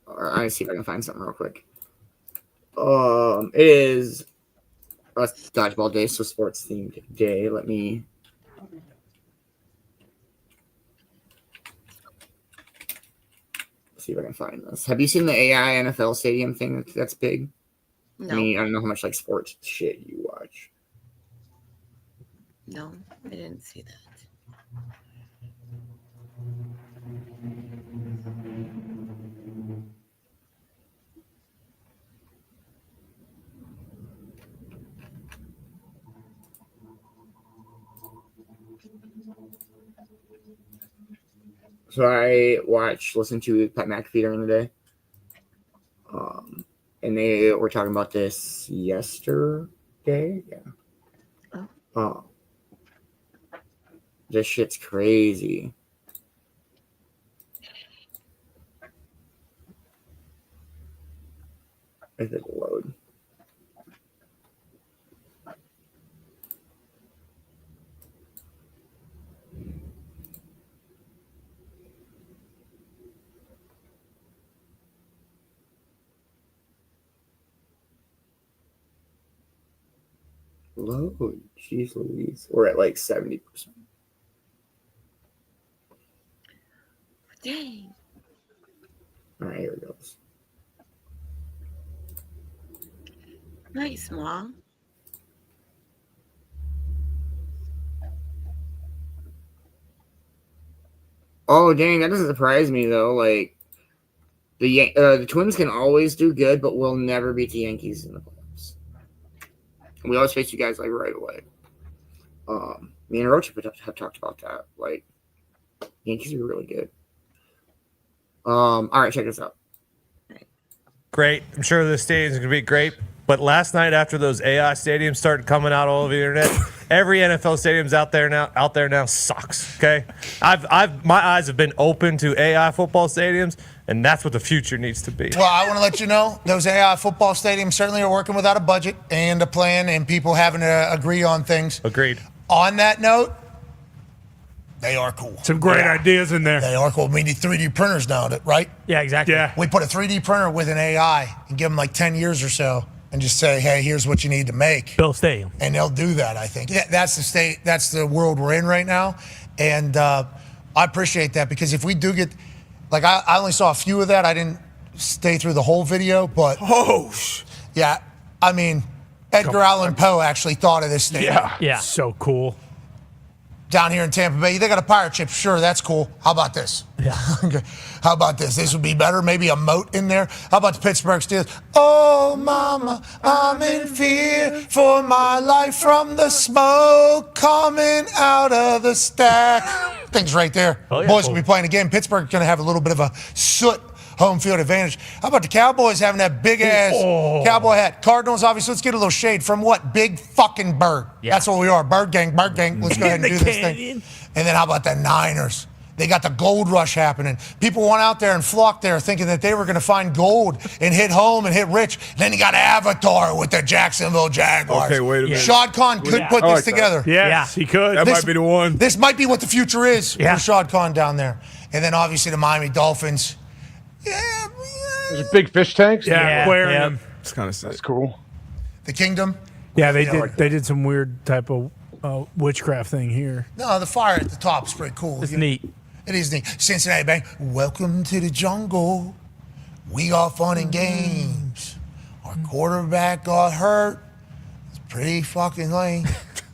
I'm gonna see if I can find something real quick. It is a dodgeball day, so sports themed day. Let me see if I can find this. Have you seen the AI NFL stadium thing that's big?
No.
I mean, I don't know how much like sports shit you watch.
No, I didn't see that.
So I listened to Pat McAfee during the day. And they were talking about this yesterday. Yeah. Oh. This shit's crazy. If it'll load. Load. Jeez Louise. We're at like 70%.
Dang.
All right, here it goes.
Nice, Mom.
Oh, dang, that doesn't surprise me, though. Like, the Twins can always do good, but we'll never beat the Yankees in the playoffs. We always face you guys, like, right away. Me and Roach have talked about that. Like, Yankees are really good. All right, check this out.
Great. I'm sure the stadium's going to be great. But last night, after those AI stadiums started coming out all over the internet, every NFL stadium's out there now sucks. Okay, my eyes have been open to AI football stadiums, and that's what the future needs to be.
Well, I want to let you know those AI football stadiums certainly are working without a budget and a plan, and people having to agree on things.
Agreed.
On that note, they are cool.
Some great ideas in there.
They are cool. We need 3D printers now, right?
Yeah, exactly. Yeah.
We put a 3D printer with an AI and give them like 10 years or so and just say, hey, here's what you need to make.
Build a stadium.
And they'll do that, I think. That's the state. That's the world we're in right now. And I appreciate that because if we do get, like I only saw a few of that. I didn't stay through the whole video, but. Yeah, I mean, Edgar Allan Poe actually thought of this stadium.
Yeah. So cool.
Down here in Tampa Bay, they got a pirate ship. Sure, that's cool. How about this?
Yeah.
How about this? This would be better. Maybe a moat in there. How about the Pittsburgh Steelers? Oh, mama, I'm in fear for my life from the smoke coming out of the stack. Things right there.
Oh, yeah.
Boys will be playing again. Pittsburgh's going to have a little bit of a soot home field advantage. How about the Cowboys having that big ass cowboy hat? Cardinals, obviously, let's get a little shade from what? Big fucking bird. Yeah. That's what we are. Bird gang, bird gang. Let's go ahead and do this thing. And then how about the Niners? They got the gold rush happening. People went out there and flocked there thinking that they were going to find gold and hit home and hit rich. And then you got Avatar with the Jacksonville Jaguars.
Okay, wait a minute.
Shad Khan could put this together.
Yes, he could. That might be the one.
This might be what the future is for Shad Khan down there. And then obviously the Miami Dolphins. Yeah.
There's a big fish tanks.
Yeah, aquarium.
It's kind of sick. That's cool.
The Kingdom.
Yeah, they did some weird type of witchcraft thing here.
No, the fire at the top is pretty cool.
It's neat.
It is neat. Cincinnati Bang. Welcome to the jungle. We got fun and games. Our quarterback got hurt. It's pretty fucking lame.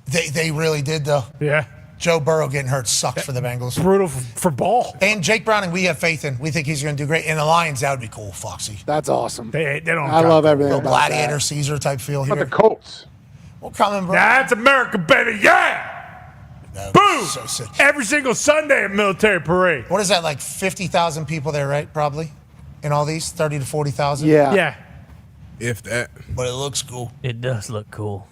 They really did though.
Yeah.
Joe Burrow getting hurt sucks for the Bengals.
Brutal for ball.
And Jake Browning, we have faith in. We think he's going to do great. And the Lions, that would be cool, Foxy.
That's awesome.
They don't.
I love everything
Little
about
Gladiator
that.
Caesar type feel
But
here.
the Colts.
We're coming, bro.
That's America, baby. Yeah.
No,
Boom.
So sick.
Every single Sunday at military parade.
What is that, like 50,000 people there, right? Probably in all these, 30 to 40,000?
Yeah.
Yeah.
If that.
But it looks cool.
It does look cool.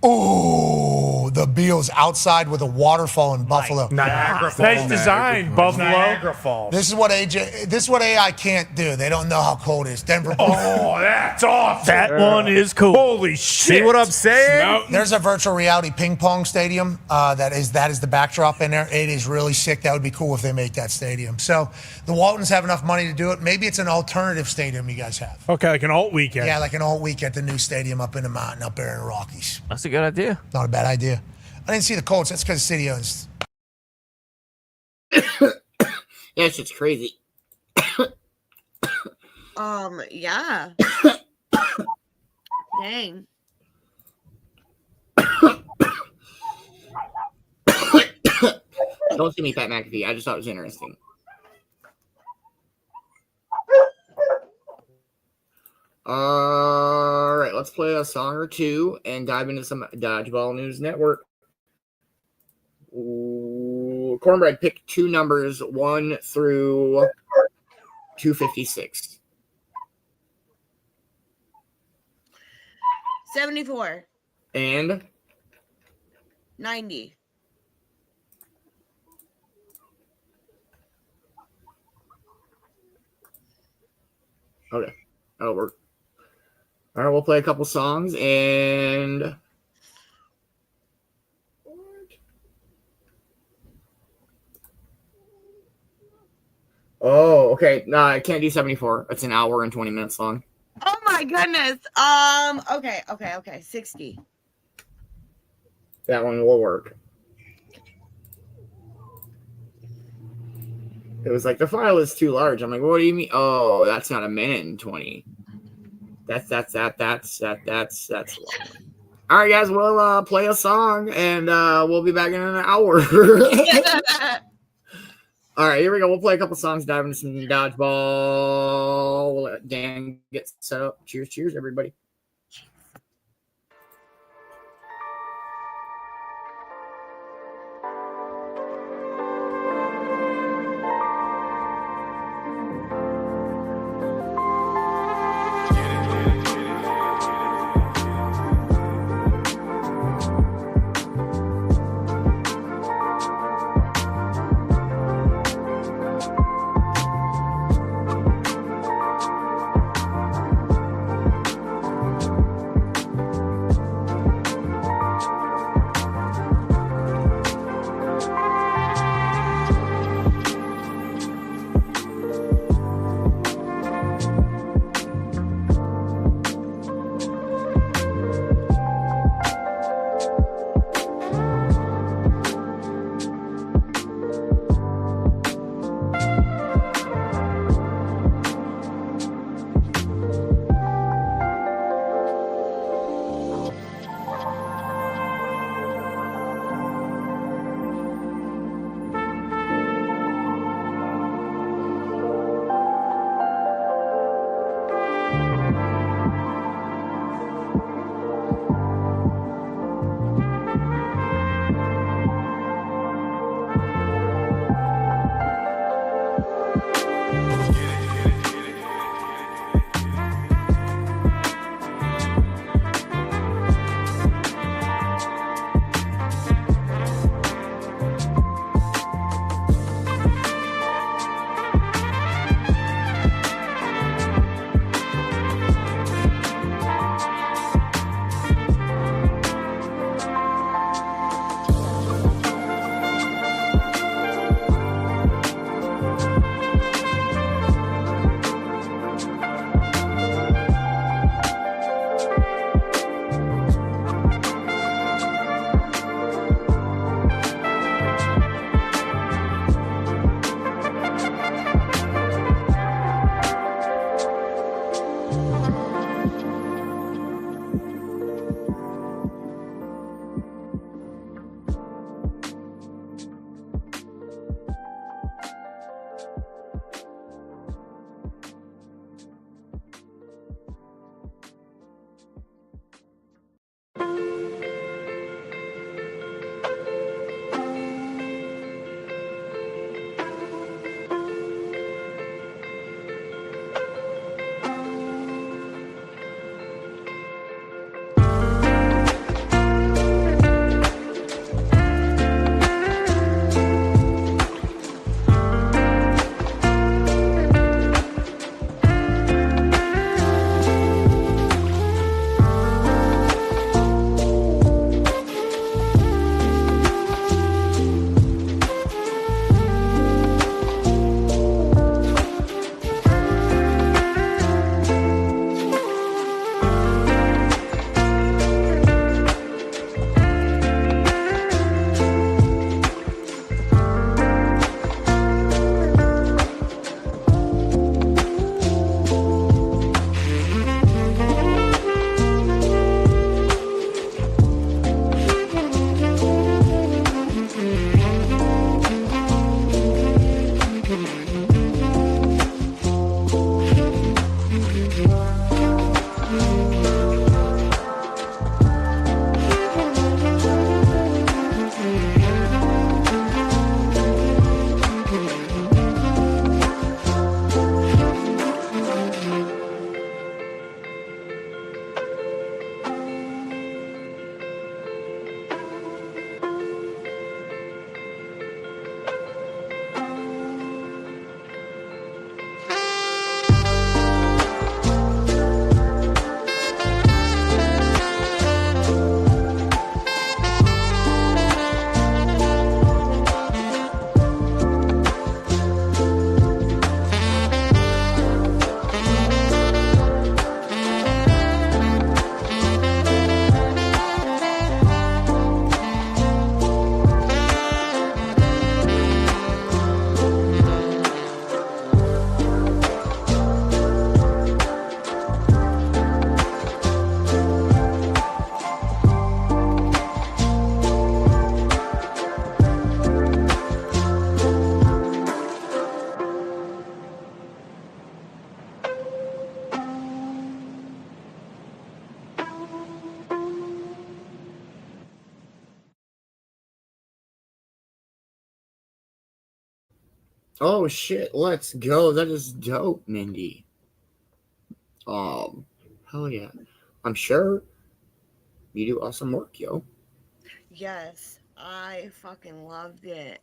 Oh, the Beals outside with a waterfall in Buffalo.
Nice design, Buffalo.
Niagara Falls.
This is what AI can't do. They don't know how cold it is. Denver.
Oh, that's awesome.
That one is cool.
Holy shit.
See what I'm saying?
There's a virtual reality ping pong stadium that is the backdrop in there. It is really sick. That would be cool if they make that stadium. So the Waltons have enough money to do it. Maybe it's an alternative stadium you guys have.
Okay, like an alt weekend.
Yeah, like an alt week at the new stadium up in the mountain, up there in the Rockies.
That's a good idea.
Not a bad idea. I didn't see the Colts. That's because the city owns.
Yeah, it's just crazy.
Yeah. Dang.
Don't see me, Pat McAfee. I just thought it was interesting. All right, let's play a song or two and dive into some Dodgeball News Network. Ooh, Cornbread, pick two numbers 1 through 256.
74.
And
90.
okay, that'll work. All right, we'll play a couple songs and. Oh, okay. No, I can't do 74. It's an hour and 20 minutes long.
Oh my goodness. Okay. 60.
That one will work. It was like, the file is too large. I'm like, what do you mean? Oh, that's not a minute and 20. That's long. All right, guys, we'll play a song and we'll be back in an hour. All right, here we go. We'll play a couple songs, dive into some dodgeball. We'll let Dan get set up. Cheers, everybody. Oh shit, let's go. That is dope, Mindy. Hell yeah. I'm sure you do awesome work, yo.
Yes, I fucking loved it.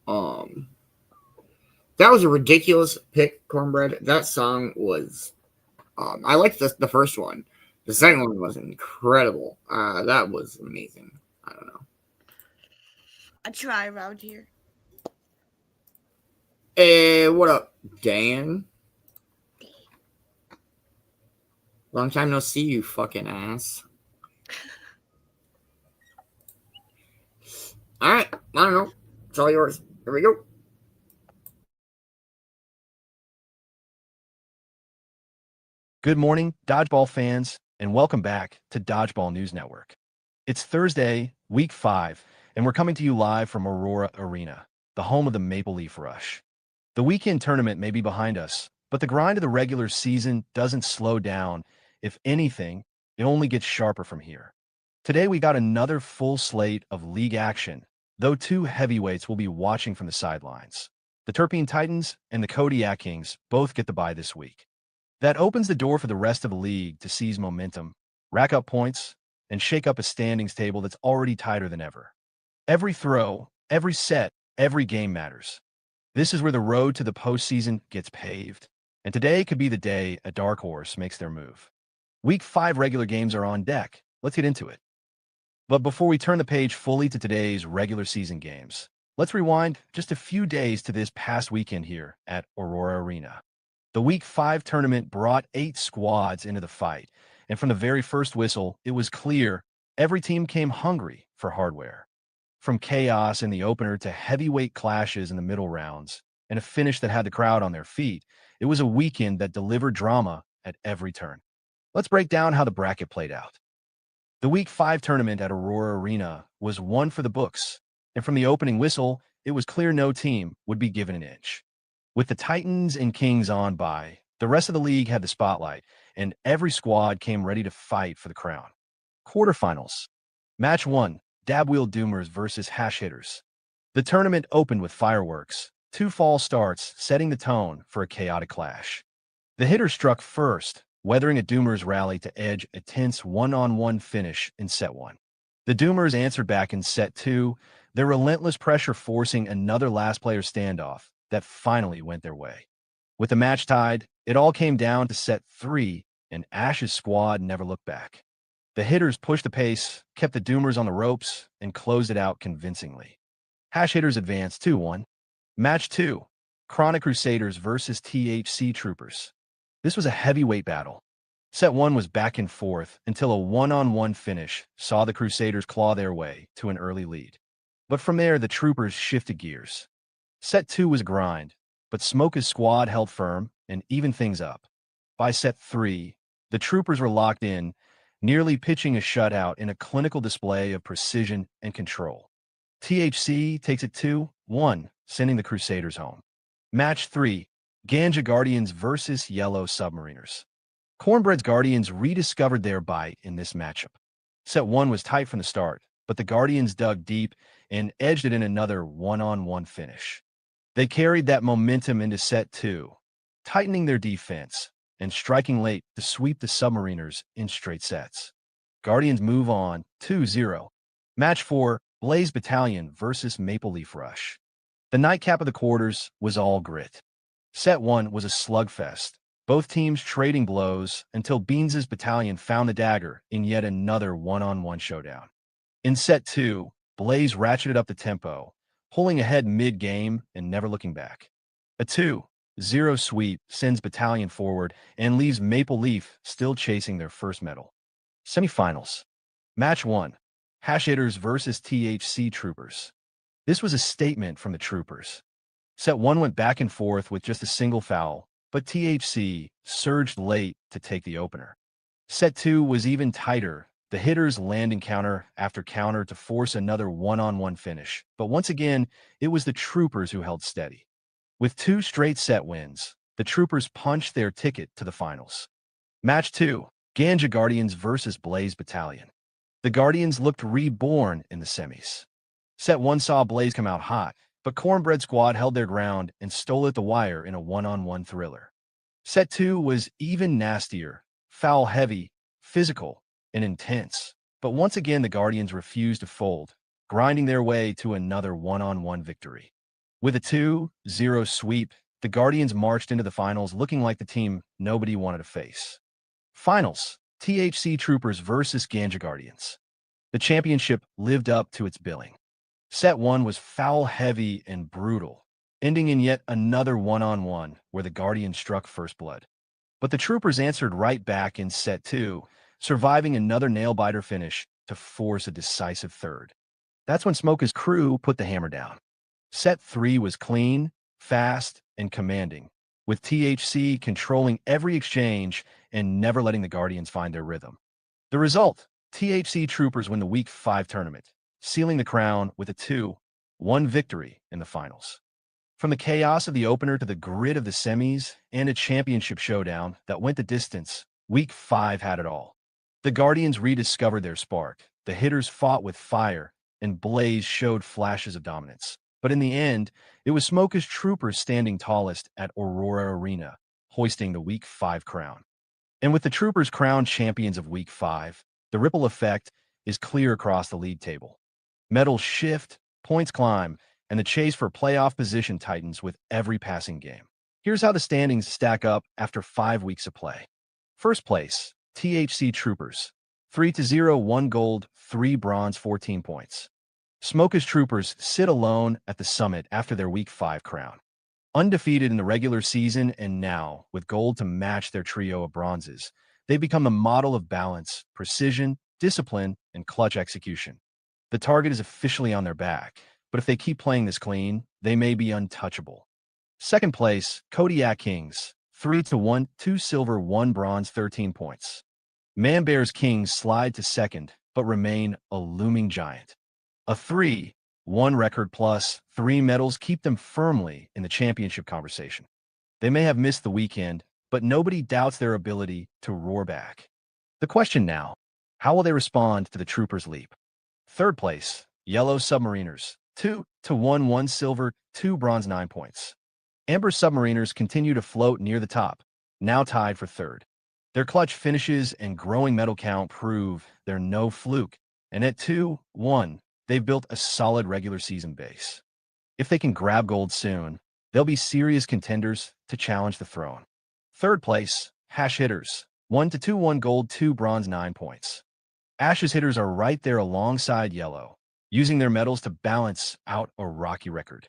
Um, that was a ridiculous pick, Cornbread. That song was, I liked the first one. The second one was incredible. That was amazing. I don't know.
I try around here.
Hey, what up, Dan? Long time no see, you fucking ass. All right, I don't know. It's all yours. Here we go.
Good morning, Dodgeball fans, and welcome back to Dodgeball News Network. It's Thursday, week 5, and we're coming to you live from Aurora Arena, the home of the Maple Leaf Rush. The weekend tournament may be behind us, but the grind of the regular season doesn't slow down. If anything, it only gets sharper from here. Today we got another full slate of league action, though 2 heavyweights will be watching from the sidelines. The Terpene Titans and the Kodiak Kings both get the bye this week. That opens the door for the rest of the league to seize momentum, rack up points, and shake up a standings table that's already tighter than ever. Every throw, every set, every game matters. This is where the road to the postseason gets paved, and today could be the day a dark horse makes their move. Week 5 regular games are on deck. Let's get into it. But before we turn the page fully to today's regular season games, let's rewind just a few days to this past weekend here at Aurora Arena. The Week 5 tournament brought 8 squads into the fight, and from the very first whistle, it was clear every team came hungry for hardware. From chaos in the opener to heavyweight clashes in the middle rounds, and a finish that had the crowd on their feet, it was a weekend that delivered drama at every turn. Let's break down how the bracket played out. The Week 5 tournament at Aurora Arena was one for the books, and from the opening whistle, it was clear no team would be given an inch. With the Titans and Kings on by, the rest of the league had the spotlight, and every squad came ready to fight for the crown. Quarterfinals. Match 1, Dabwheel Doomers versus Hash Hitters. The tournament opened with fireworks, 2 false starts setting the tone for a chaotic clash. The Hitters struck first, weathering a Doomers rally to edge a tense one-on-one finish in set 1. The Doomers answered back in set 2, their relentless pressure forcing another last player standoff that finally went their way. With the match tied, it all came down to set 3, and Ash's squad never looked back. The Hitters pushed the pace, kept the Doomers on the ropes, and closed it out convincingly. Hash Hitters advanced 2-1. Match 2, Chronic Crusaders versus THC Troopers. This was a heavyweight battle. Set 1 was back and forth until a one-on-one finish saw the Crusaders claw their way to an early lead. But from there, the Troopers shifted gears. Set 2 was a grind, but Smoke's squad held firm and evened things up. By set 3, the Troopers were locked in, nearly pitching a shutout in a clinical display of precision and control. THC takes it 2-1, sending the Crusaders home. Match 3, Ganja Guardians versus Yellow Submariners. Cornbread's Guardians rediscovered their bite in this matchup. Set 1 was tight from the start, but the Guardians dug deep and edged it in another one-on-one finish. They carried that momentum into set 2, tightening their defense and striking late to sweep the Submariners in straight sets. Guardians move on 2-0. Match 4, Blaze Battalion versus Maple Leaf Rush. The nightcap of the quarters was all grit. Set 1 was a slugfest, both teams trading blows until Beans' battalion found the dagger in yet another one-on-one showdown. In set 2, Blaze ratcheted up the tempo, pulling ahead mid-game and never looking back. A 2-0 sweep sends Battalion forward and leaves Maple Leaf still chasing their first medal. Semifinals. Match 1, Hash Hitters versus THC Troopers. This was a statement from the Troopers. Set 1 went back and forth with just a single foul, but THC surged late to take the opener. Set 2 was even tighter. The Hitters landing counter after counter to force another one-on-one finish, but once again, it was the Troopers who held steady. With 2 straight set wins, the Troopers punched their ticket to the finals. Match 2, Ganja Guardians versus Blaze Battalion. The Guardians looked reborn in the semis. Set 1 saw Blaze come out hot, but Cornbread Squad held their ground and stole at the wire in a one-on-one thriller. Set 2 was even nastier, foul-heavy, physical, and intense. But once again, the Guardians refused to fold, grinding their way to another one-on-one victory. With a 2-0 sweep, the Guardians marched into the finals looking like the team nobody wanted to face. Finals, THC Troopers versus Ganja Guardians. The championship lived up to its billing. Set 1 was foul-heavy and brutal, ending in yet another one-on-one where the Guardians struck first blood. But the Troopers answered right back in Set 2, surviving another nail-biter finish to force a decisive third. That's when Smoke's crew put the hammer down. Set 3 was clean, fast, and commanding, with THC controlling every exchange and never letting the Guardians find their rhythm. The result, THC Troopers win the Week 5 tournament, sealing the crown with a 2-1 victory in the finals. From the chaos of the opener to the grit of the semis and a championship showdown that went the distance, Week 5 had it all. The Guardians rediscovered their spark, the hitters fought with fire, and Blaze showed flashes of dominance. But in the end, it was Smoke's Troopers standing tallest at Aurora Arena, hoisting the Week 5 crown. And with the Troopers crowned champions of Week 5, the ripple effect is clear across the league table. Medals shift, points climb, and the chase for playoff position tightens with every passing game. Here's how the standings stack up after 5 weeks of play. First place, THC Troopers. 3-0, 1 gold, 3 bronze, 14 points. Smoke's Troopers sit alone at the summit after their Week 5 crown. Undefeated in the regular season and now, with gold to match their trio of bronzes, they've become the model of balance, precision, discipline, and clutch execution. The target is officially on their back, but if they keep playing this clean, they may be untouchable. Second place, Kodiak Kings. 3-1, 2 silver, 1 bronze, 13 points. Man Bears Kings slide to second, but remain a looming giant. A 3-1 record plus 3 medals keep them firmly in the championship conversation. They may have missed the weekend, but nobody doubts their ability to roar back. The question now, how will they respond to the Troopers' leap? Third place, Yellow Submariners. 2-1, 1 silver, 2 bronze, 9 points. Amber Submariners continue to float near the top, now tied for third. Their clutch finishes and growing medal count prove they're no fluke, and at 2-1, they've built a solid regular season base. If they can grab gold soon, they'll be serious contenders to challenge the throne. Third place, Hash Hitters. 1-2, 1 gold, 2 bronze, 9 points. Ash's hitters are right there alongside Yellow, using their medals to balance out a rocky record.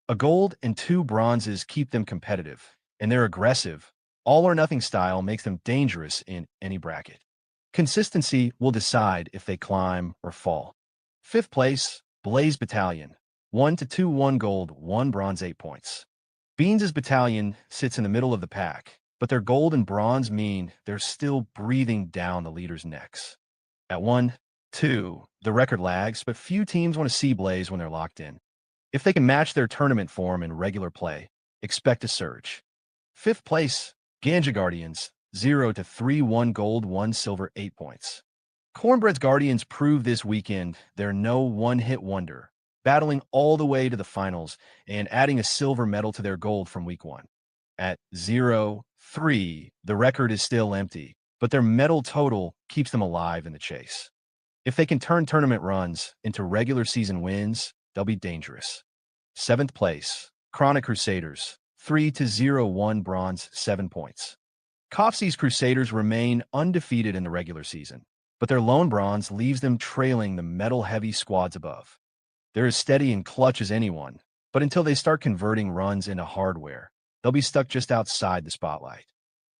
A gold and 2 bronzes keep them competitive, and their aggressive, all-or-nothing style makes them dangerous in any bracket. Consistency will decide if they climb or fall. Fifth place, Blaze Battalion. 1-2, 1 gold, 1 bronze, 8 points. Beans' battalion sits in the middle of the pack, but their gold and bronze mean they're still breathing down the leaders' necks. At 1-2, the record lags, but few teams want to see Blaze when they're locked in. If they can match their tournament form in regular play, expect a surge. Fifth place, Ganja Guardians. 0-3, 1 gold, 1 silver, 8 points. Cornbread's Guardians prove this weekend they're no one-hit wonder, battling all the way to the finals and adding a silver medal to their gold from Week 1. At 0-3, the record is still empty, but their medal total keeps them alive in the chase. If they can turn tournament runs into regular season wins, they'll be dangerous. Seventh place, Chronic Crusaders. 3-0, 1 bronze, 7 points. Cove-TV's Crusaders remain undefeated in the regular season, but their lone bronze leaves them trailing the medal-heavy squads above. They're as steady and clutch as anyone, but until they start converting runs into hardware, they'll be stuck just outside the spotlight.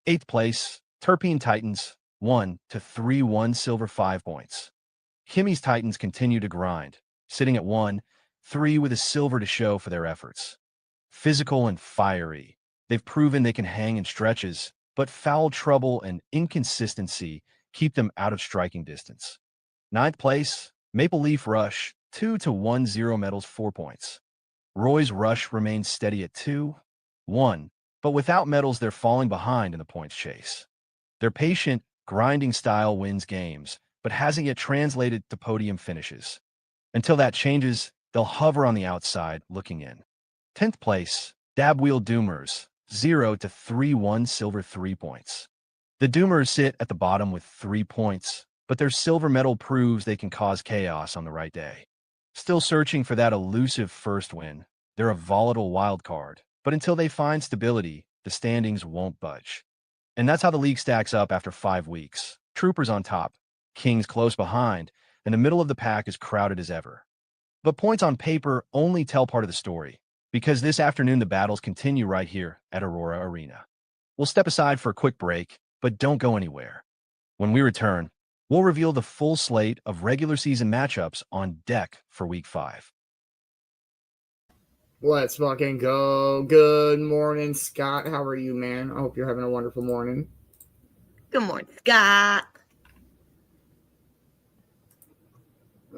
Eighth place, Terpene Titans. 1-3, 1 silver, 5 points. Kimmy's Titans continue to grind, sitting at 1-3 with a silver to show for their efforts. Physical and fiery, they've proven they can hang in stretches, but foul trouble and inconsistency keep them out of striking distance. Ninth place, Maple Leaf Rush. 2-1-0 medals, 4 points. Roy's Rush remains steady at 2-1, but without medals, they're falling behind in the points chase. Their patient, grinding style wins games, but hasn't yet translated to podium finishes. Until that changes, they'll They'll hover on the outside, looking in. 10th place, Dab Wheel Doomers, 0 to 3-1 silver 3 points. The Doomers sit at the bottom with 3 points, but their silver medal proves they can cause chaos on the right day. Still searching for that elusive first win, they're a volatile wild card, but until they find stability, the standings won't budge. And that's how the league stacks up after 5 weeks. Troopers on top, Kings close behind, and the middle of the pack is crowded as ever. But points on paper only tell part of the story, because this afternoon the battles continue right here at Aurora Arena. We'll step aside for a quick break, but don't go anywhere. When we return, we'll reveal the full slate of regular season matchups on deck for Week 5.
Let's fucking go. Good morning, Scott. How are you, man? I hope you're having a wonderful morning.
Good morning, Scott.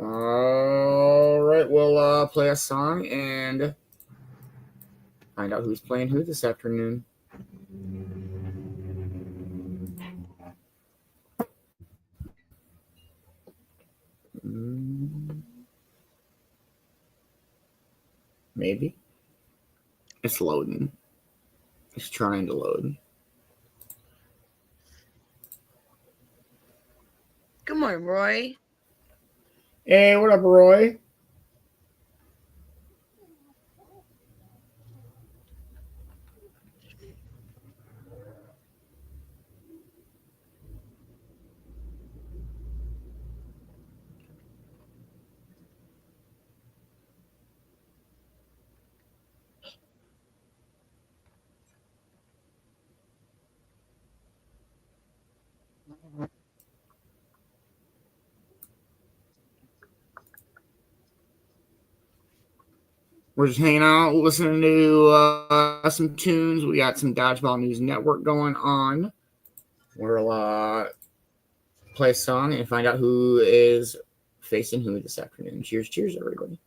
All right, we'll play a song and find out who's playing who this afternoon. Maybe. It's loading. It's trying to load.
Good morning, Roy.
Hey, what up, Roy? We're just hanging out, listening to some tunes. We got some Dodgeball News Network going on. We'll play a song and find out who is facing who this afternoon. Cheers, cheers, everybody.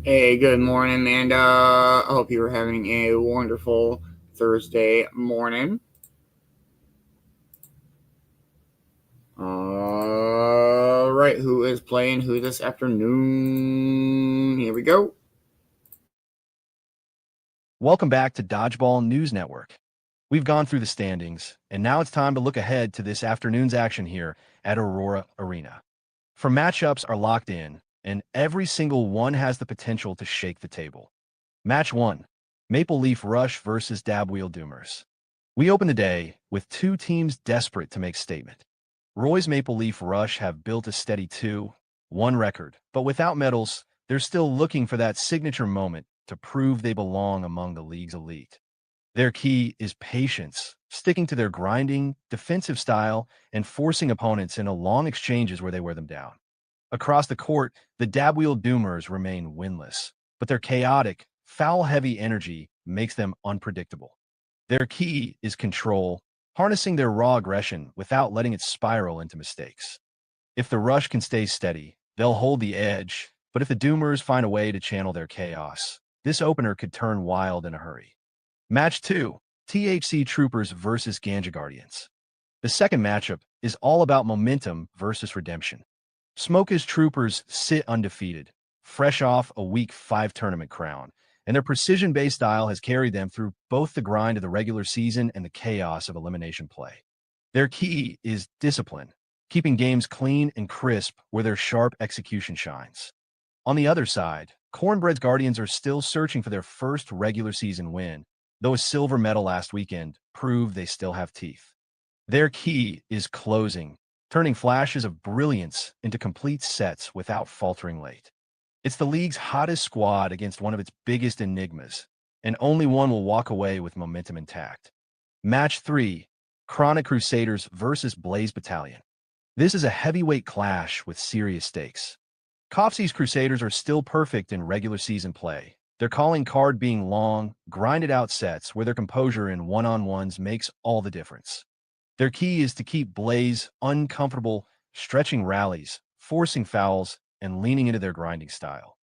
Hey, good morning, Amanda. I hope you were having a wonderful Thursday morning. All right, who is playing who this afternoon? Here we go.
Welcome back to Dodgeball News Network. We've gone through the standings, and now it's time to look ahead to this afternoon's action here at Aurora Arena. For matchups are locked in, and every single one has the potential to shake the table. Match 1, Maple Leaf Rush versus Dabwheel Doomers. We open the day with two teams desperate to make statement. Roy's Maple Leaf Rush have built a steady 2-1 record, but without medals, they're still looking for that signature moment to prove they belong among the league's elite. Their key is patience, sticking to their grinding, defensive style, and forcing opponents into long exchanges where they wear them down. Across the court, the Dabwheel Doomers remain winless, but their chaotic, foul-heavy energy makes them unpredictable. Their key is control, harnessing their raw aggression without letting it spiral into mistakes. If the Rush can stay steady, they'll hold the edge, but if the Doomers find a way to channel their chaos, this opener could turn wild in a hurry. Match 2, THC Troopers versus Ganja Guardians. The second matchup is all about momentum versus redemption. Smoke's Troopers sit undefeated, fresh off a Week 5 tournament crown, and their precision-based style has carried them through both the grind of the regular season and the chaos of elimination play. Their key is discipline, keeping games clean and crisp where their sharp execution shines. On the other side, Cornbread's Guardians are still searching for their first regular season win, though a silver medal last weekend proved they still have teeth. Their key is closing, turning flashes of brilliance into complete sets without faltering late. It's the league's hottest squad against one of its biggest enigmas, and only one will walk away with momentum intact. Match 3, Chronic Crusaders versus Blaze Battalion. This is a heavyweight clash with serious stakes. Cove-TV's Crusaders are still perfect in regular season play, their calling card being long, grinded-out sets where their composure in one-on-ones makes all the difference. Their key is to keep Blaze uncomfortable, stretching rallies, forcing fouls, and leaning into their grinding style.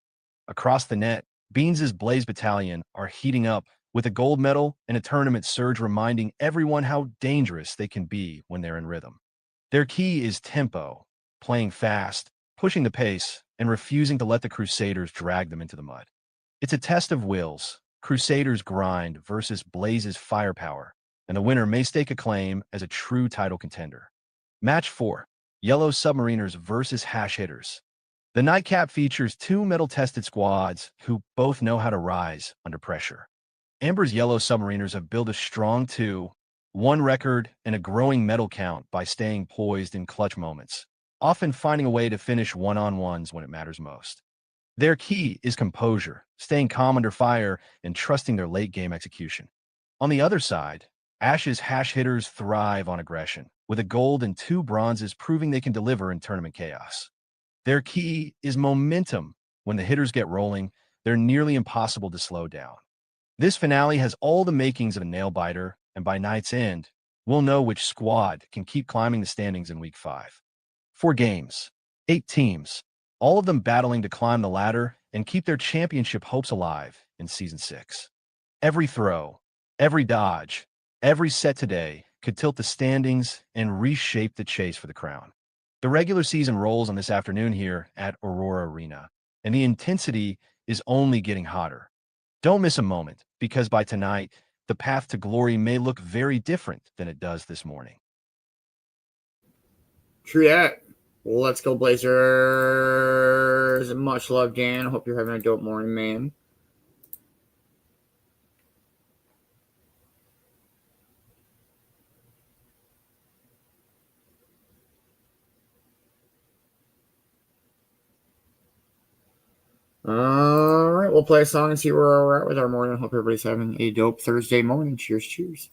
Across the net, Beans' Blaze Battalion are heating up with a gold medal and a tournament surge reminding everyone how dangerous they can be when they're in rhythm. Their key is tempo, playing fast, pushing the pace, and refusing to let the Crusaders drag them into the mud. It's a test of wills, Crusaders' grind versus Blaze's firepower, and the winner may stake a claim as a true title contender. Match 4, Yellow Submariners versus Hash Hitters. The nightcap features two medal-tested squads who both know how to rise under pressure. Amber's Yellow Submariners have built a strong 2-1 record and a growing medal count by staying poised in clutch moments, often finding a way to finish one-on-ones when it matters most. Their key is composure, staying calm under fire, and trusting their late-game execution. On the other side, Ash's Hash Hitters thrive on aggression, with a gold and 2 bronzes proving they can deliver in tournament chaos. Their key is momentum. When the hitters get rolling, they're nearly impossible to slow down. This finale has all the makings of a nail-biter, and by night's end, we'll know which squad can keep climbing the standings in Week 5. 4 games, 8 teams, all of them battling to climb the ladder and keep their championship hopes alive in Season 6. Every throw, every dodge, every set today could tilt the standings and reshape the chase for the crown. The regular season rolls on this afternoon here at Aurora Arena, and the intensity is only getting hotter. Don't miss a moment, because by tonight, the path to glory may look very different than it does this morning.
True that. Let's go, Blazers. Much love, Dan. Hope you're having a dope morning, man. All right, we'll play a song and see where we're at with our morning. Hope everybody's having a dope Thursday morning. Cheers, cheers.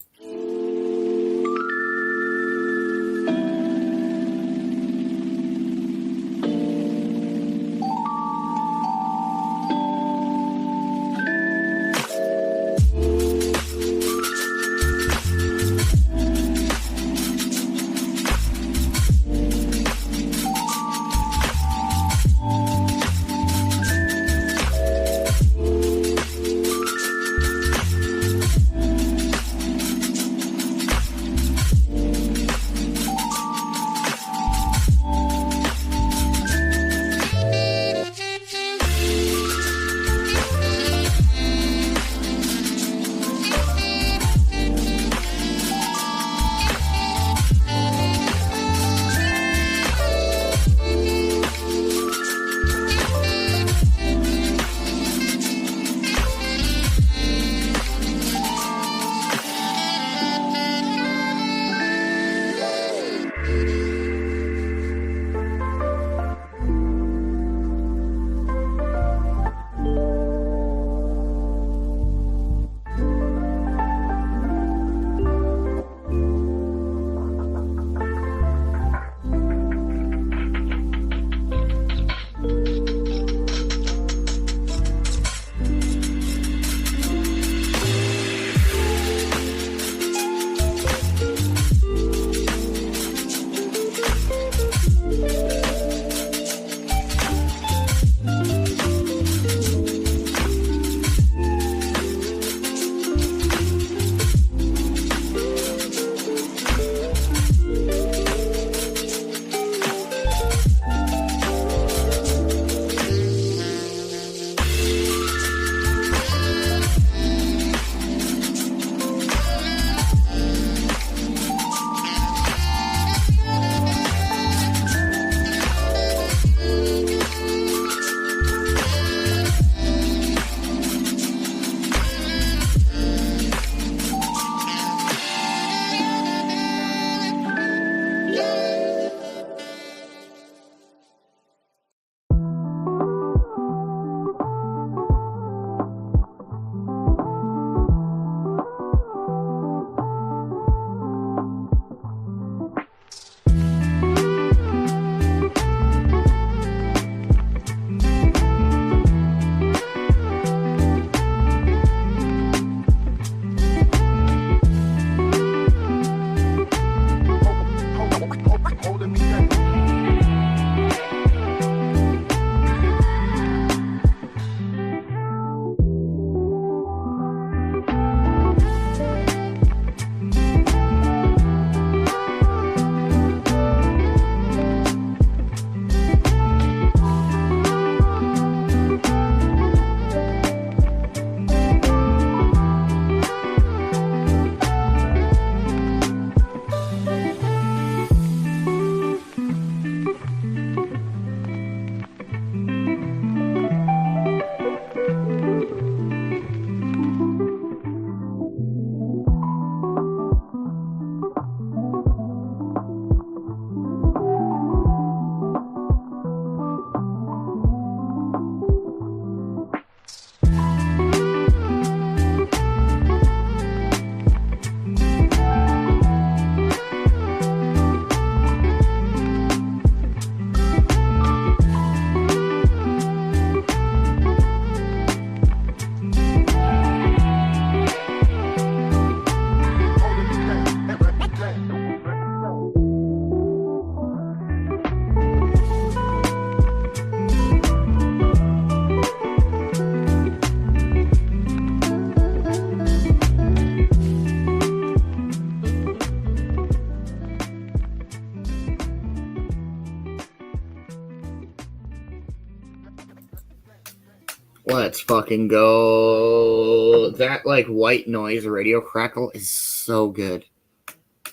Let's fucking go. That like white noise radio crackle is so good.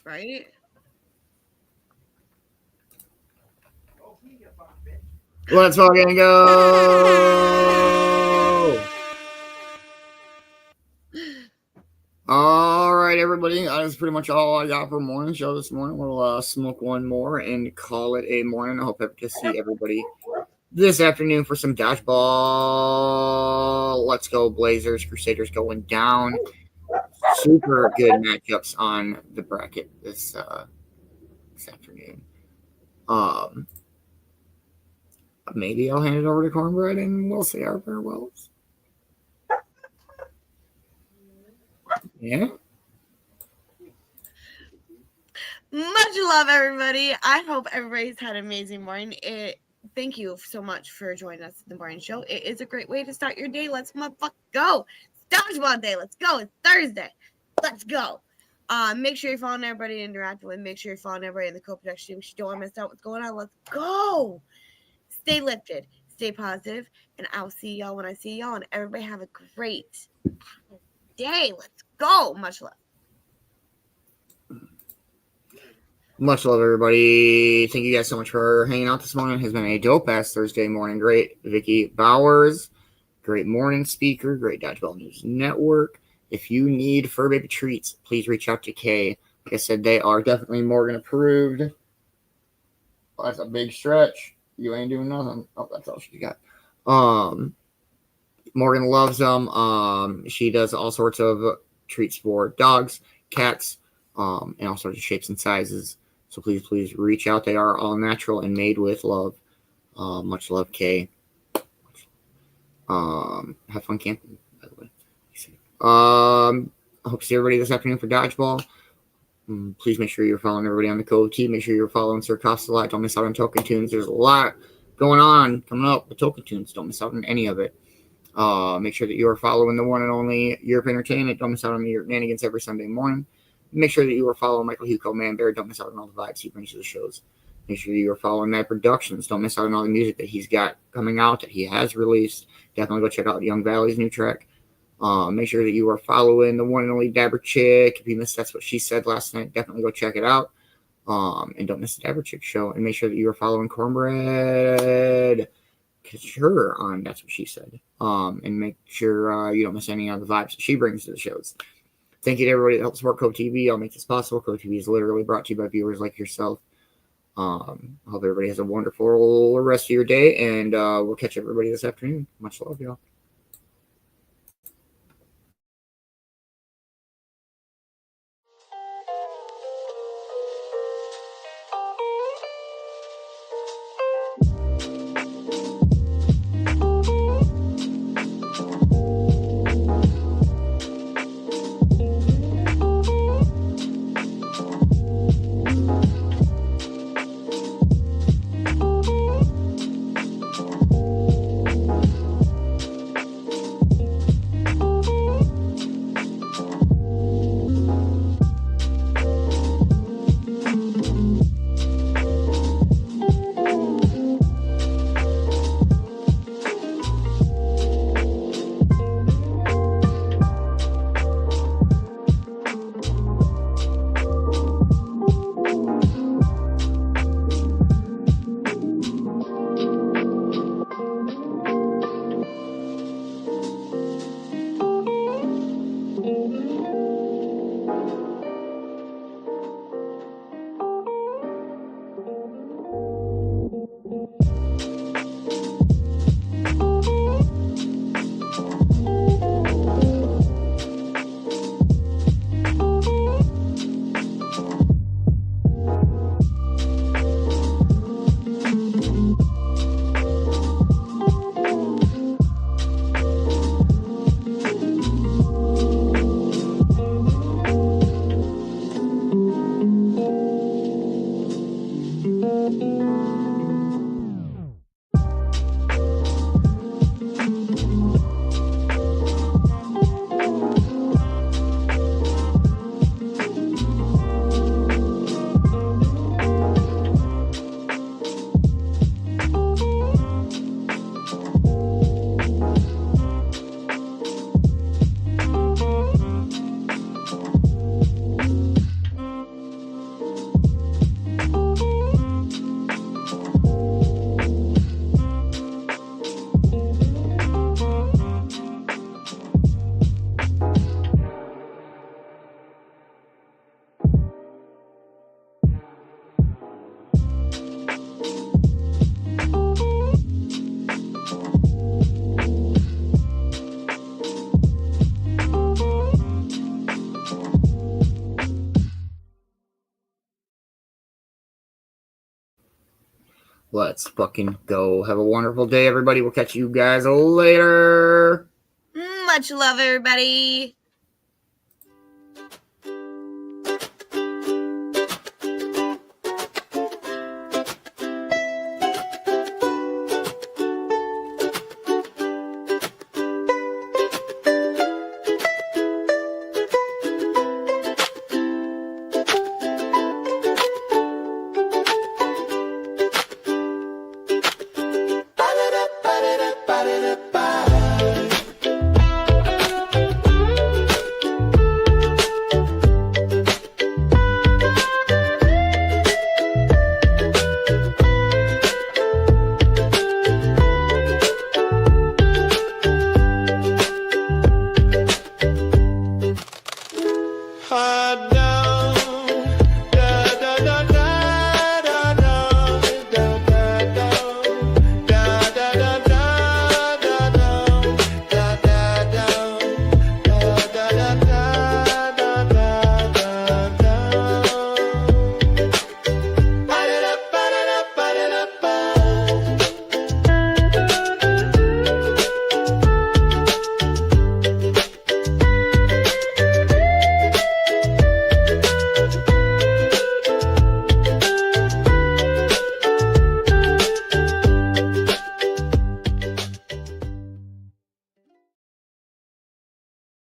Right?
Let's fucking go. All right, everybody. That's pretty much all I got for morning show this morning. We'll smoke one more and call it a morning. I hope to see everybody this afternoon for some dodgeball. Let's go, Blazers. Crusaders going down. Super good matchups on the bracket this afternoon. Maybe I'll hand it over to Cornbread and we'll say our farewells. Yeah.
Much love, everybody. I hope everybody's had an amazing morning. Thank you so much for joining us in the morning show. It is a great way to start your day. Let's motherfucker go. It's Dodgeball Day. Let's go. It's Thursday. Let's go. Make sure you're following everybody to interact with. Make sure you're following everybody in the Cove production team. You don't want to miss out what's going on. Let's go. Stay lifted. Stay positive. And I'll see y'all when I see y'all. And everybody have a great day. Let's go. Much love.
Much love, everybody. Thank you guys so much for hanging out this morning. It has been a dope-ass Thursday morning. Great Vicki Bowers. Great morning speaker. Great Dodgeball News Network. If you need fur baby treats, please reach out to Kay. Like I said, they are definitely Morgan approved. Well, that's a big stretch. You ain't doing nothing. Oh, that's all she got. Morgan loves them. She does all sorts of treats for dogs, cats, and all sorts of shapes and sizes. So please reach out. They are all natural and made with love. Much love, Kay. Have fun camping, by the way. I hope to see everybody this afternoon for dodgeball. Please make sure you're following everybody on the Cove-TV. Make sure you're following Sir Costa a lot. Don't miss out on Token Tunes. There's a lot going on coming up with Token Tunes. Don't miss out on any of it. Make sure that you are following the one and only Europe Entertainment. Don't miss out on the Shenanigans every Sunday morning. Make sure that you are following Michael Hugo Manbear. Don't miss out on all the vibes he brings to the shows. Make sure you are following Mad Productions. Don't miss out on all the music that he's got coming out, that he has released. Definitely go check out Young Valley's new track. Make sure that you are following the one and only Dabber Chick. If you missed That's What She Said last night, definitely go check it out. And don't miss the Dabber Chick show. And make sure that you are following Cornbread Couture on That's What She Said. And make sure you don't miss any of the vibes that she brings to the shows. Thank you to everybody that helps support Cove-TV. I'll make this possible. Cove-TV is literally brought to you by viewers like yourself. I hope everybody has a wonderful rest of your day, and we'll catch everybody this afternoon. Much love, y'all. Let's fucking go. Have a wonderful day, everybody. We'll catch you guys later.
Much love, everybody.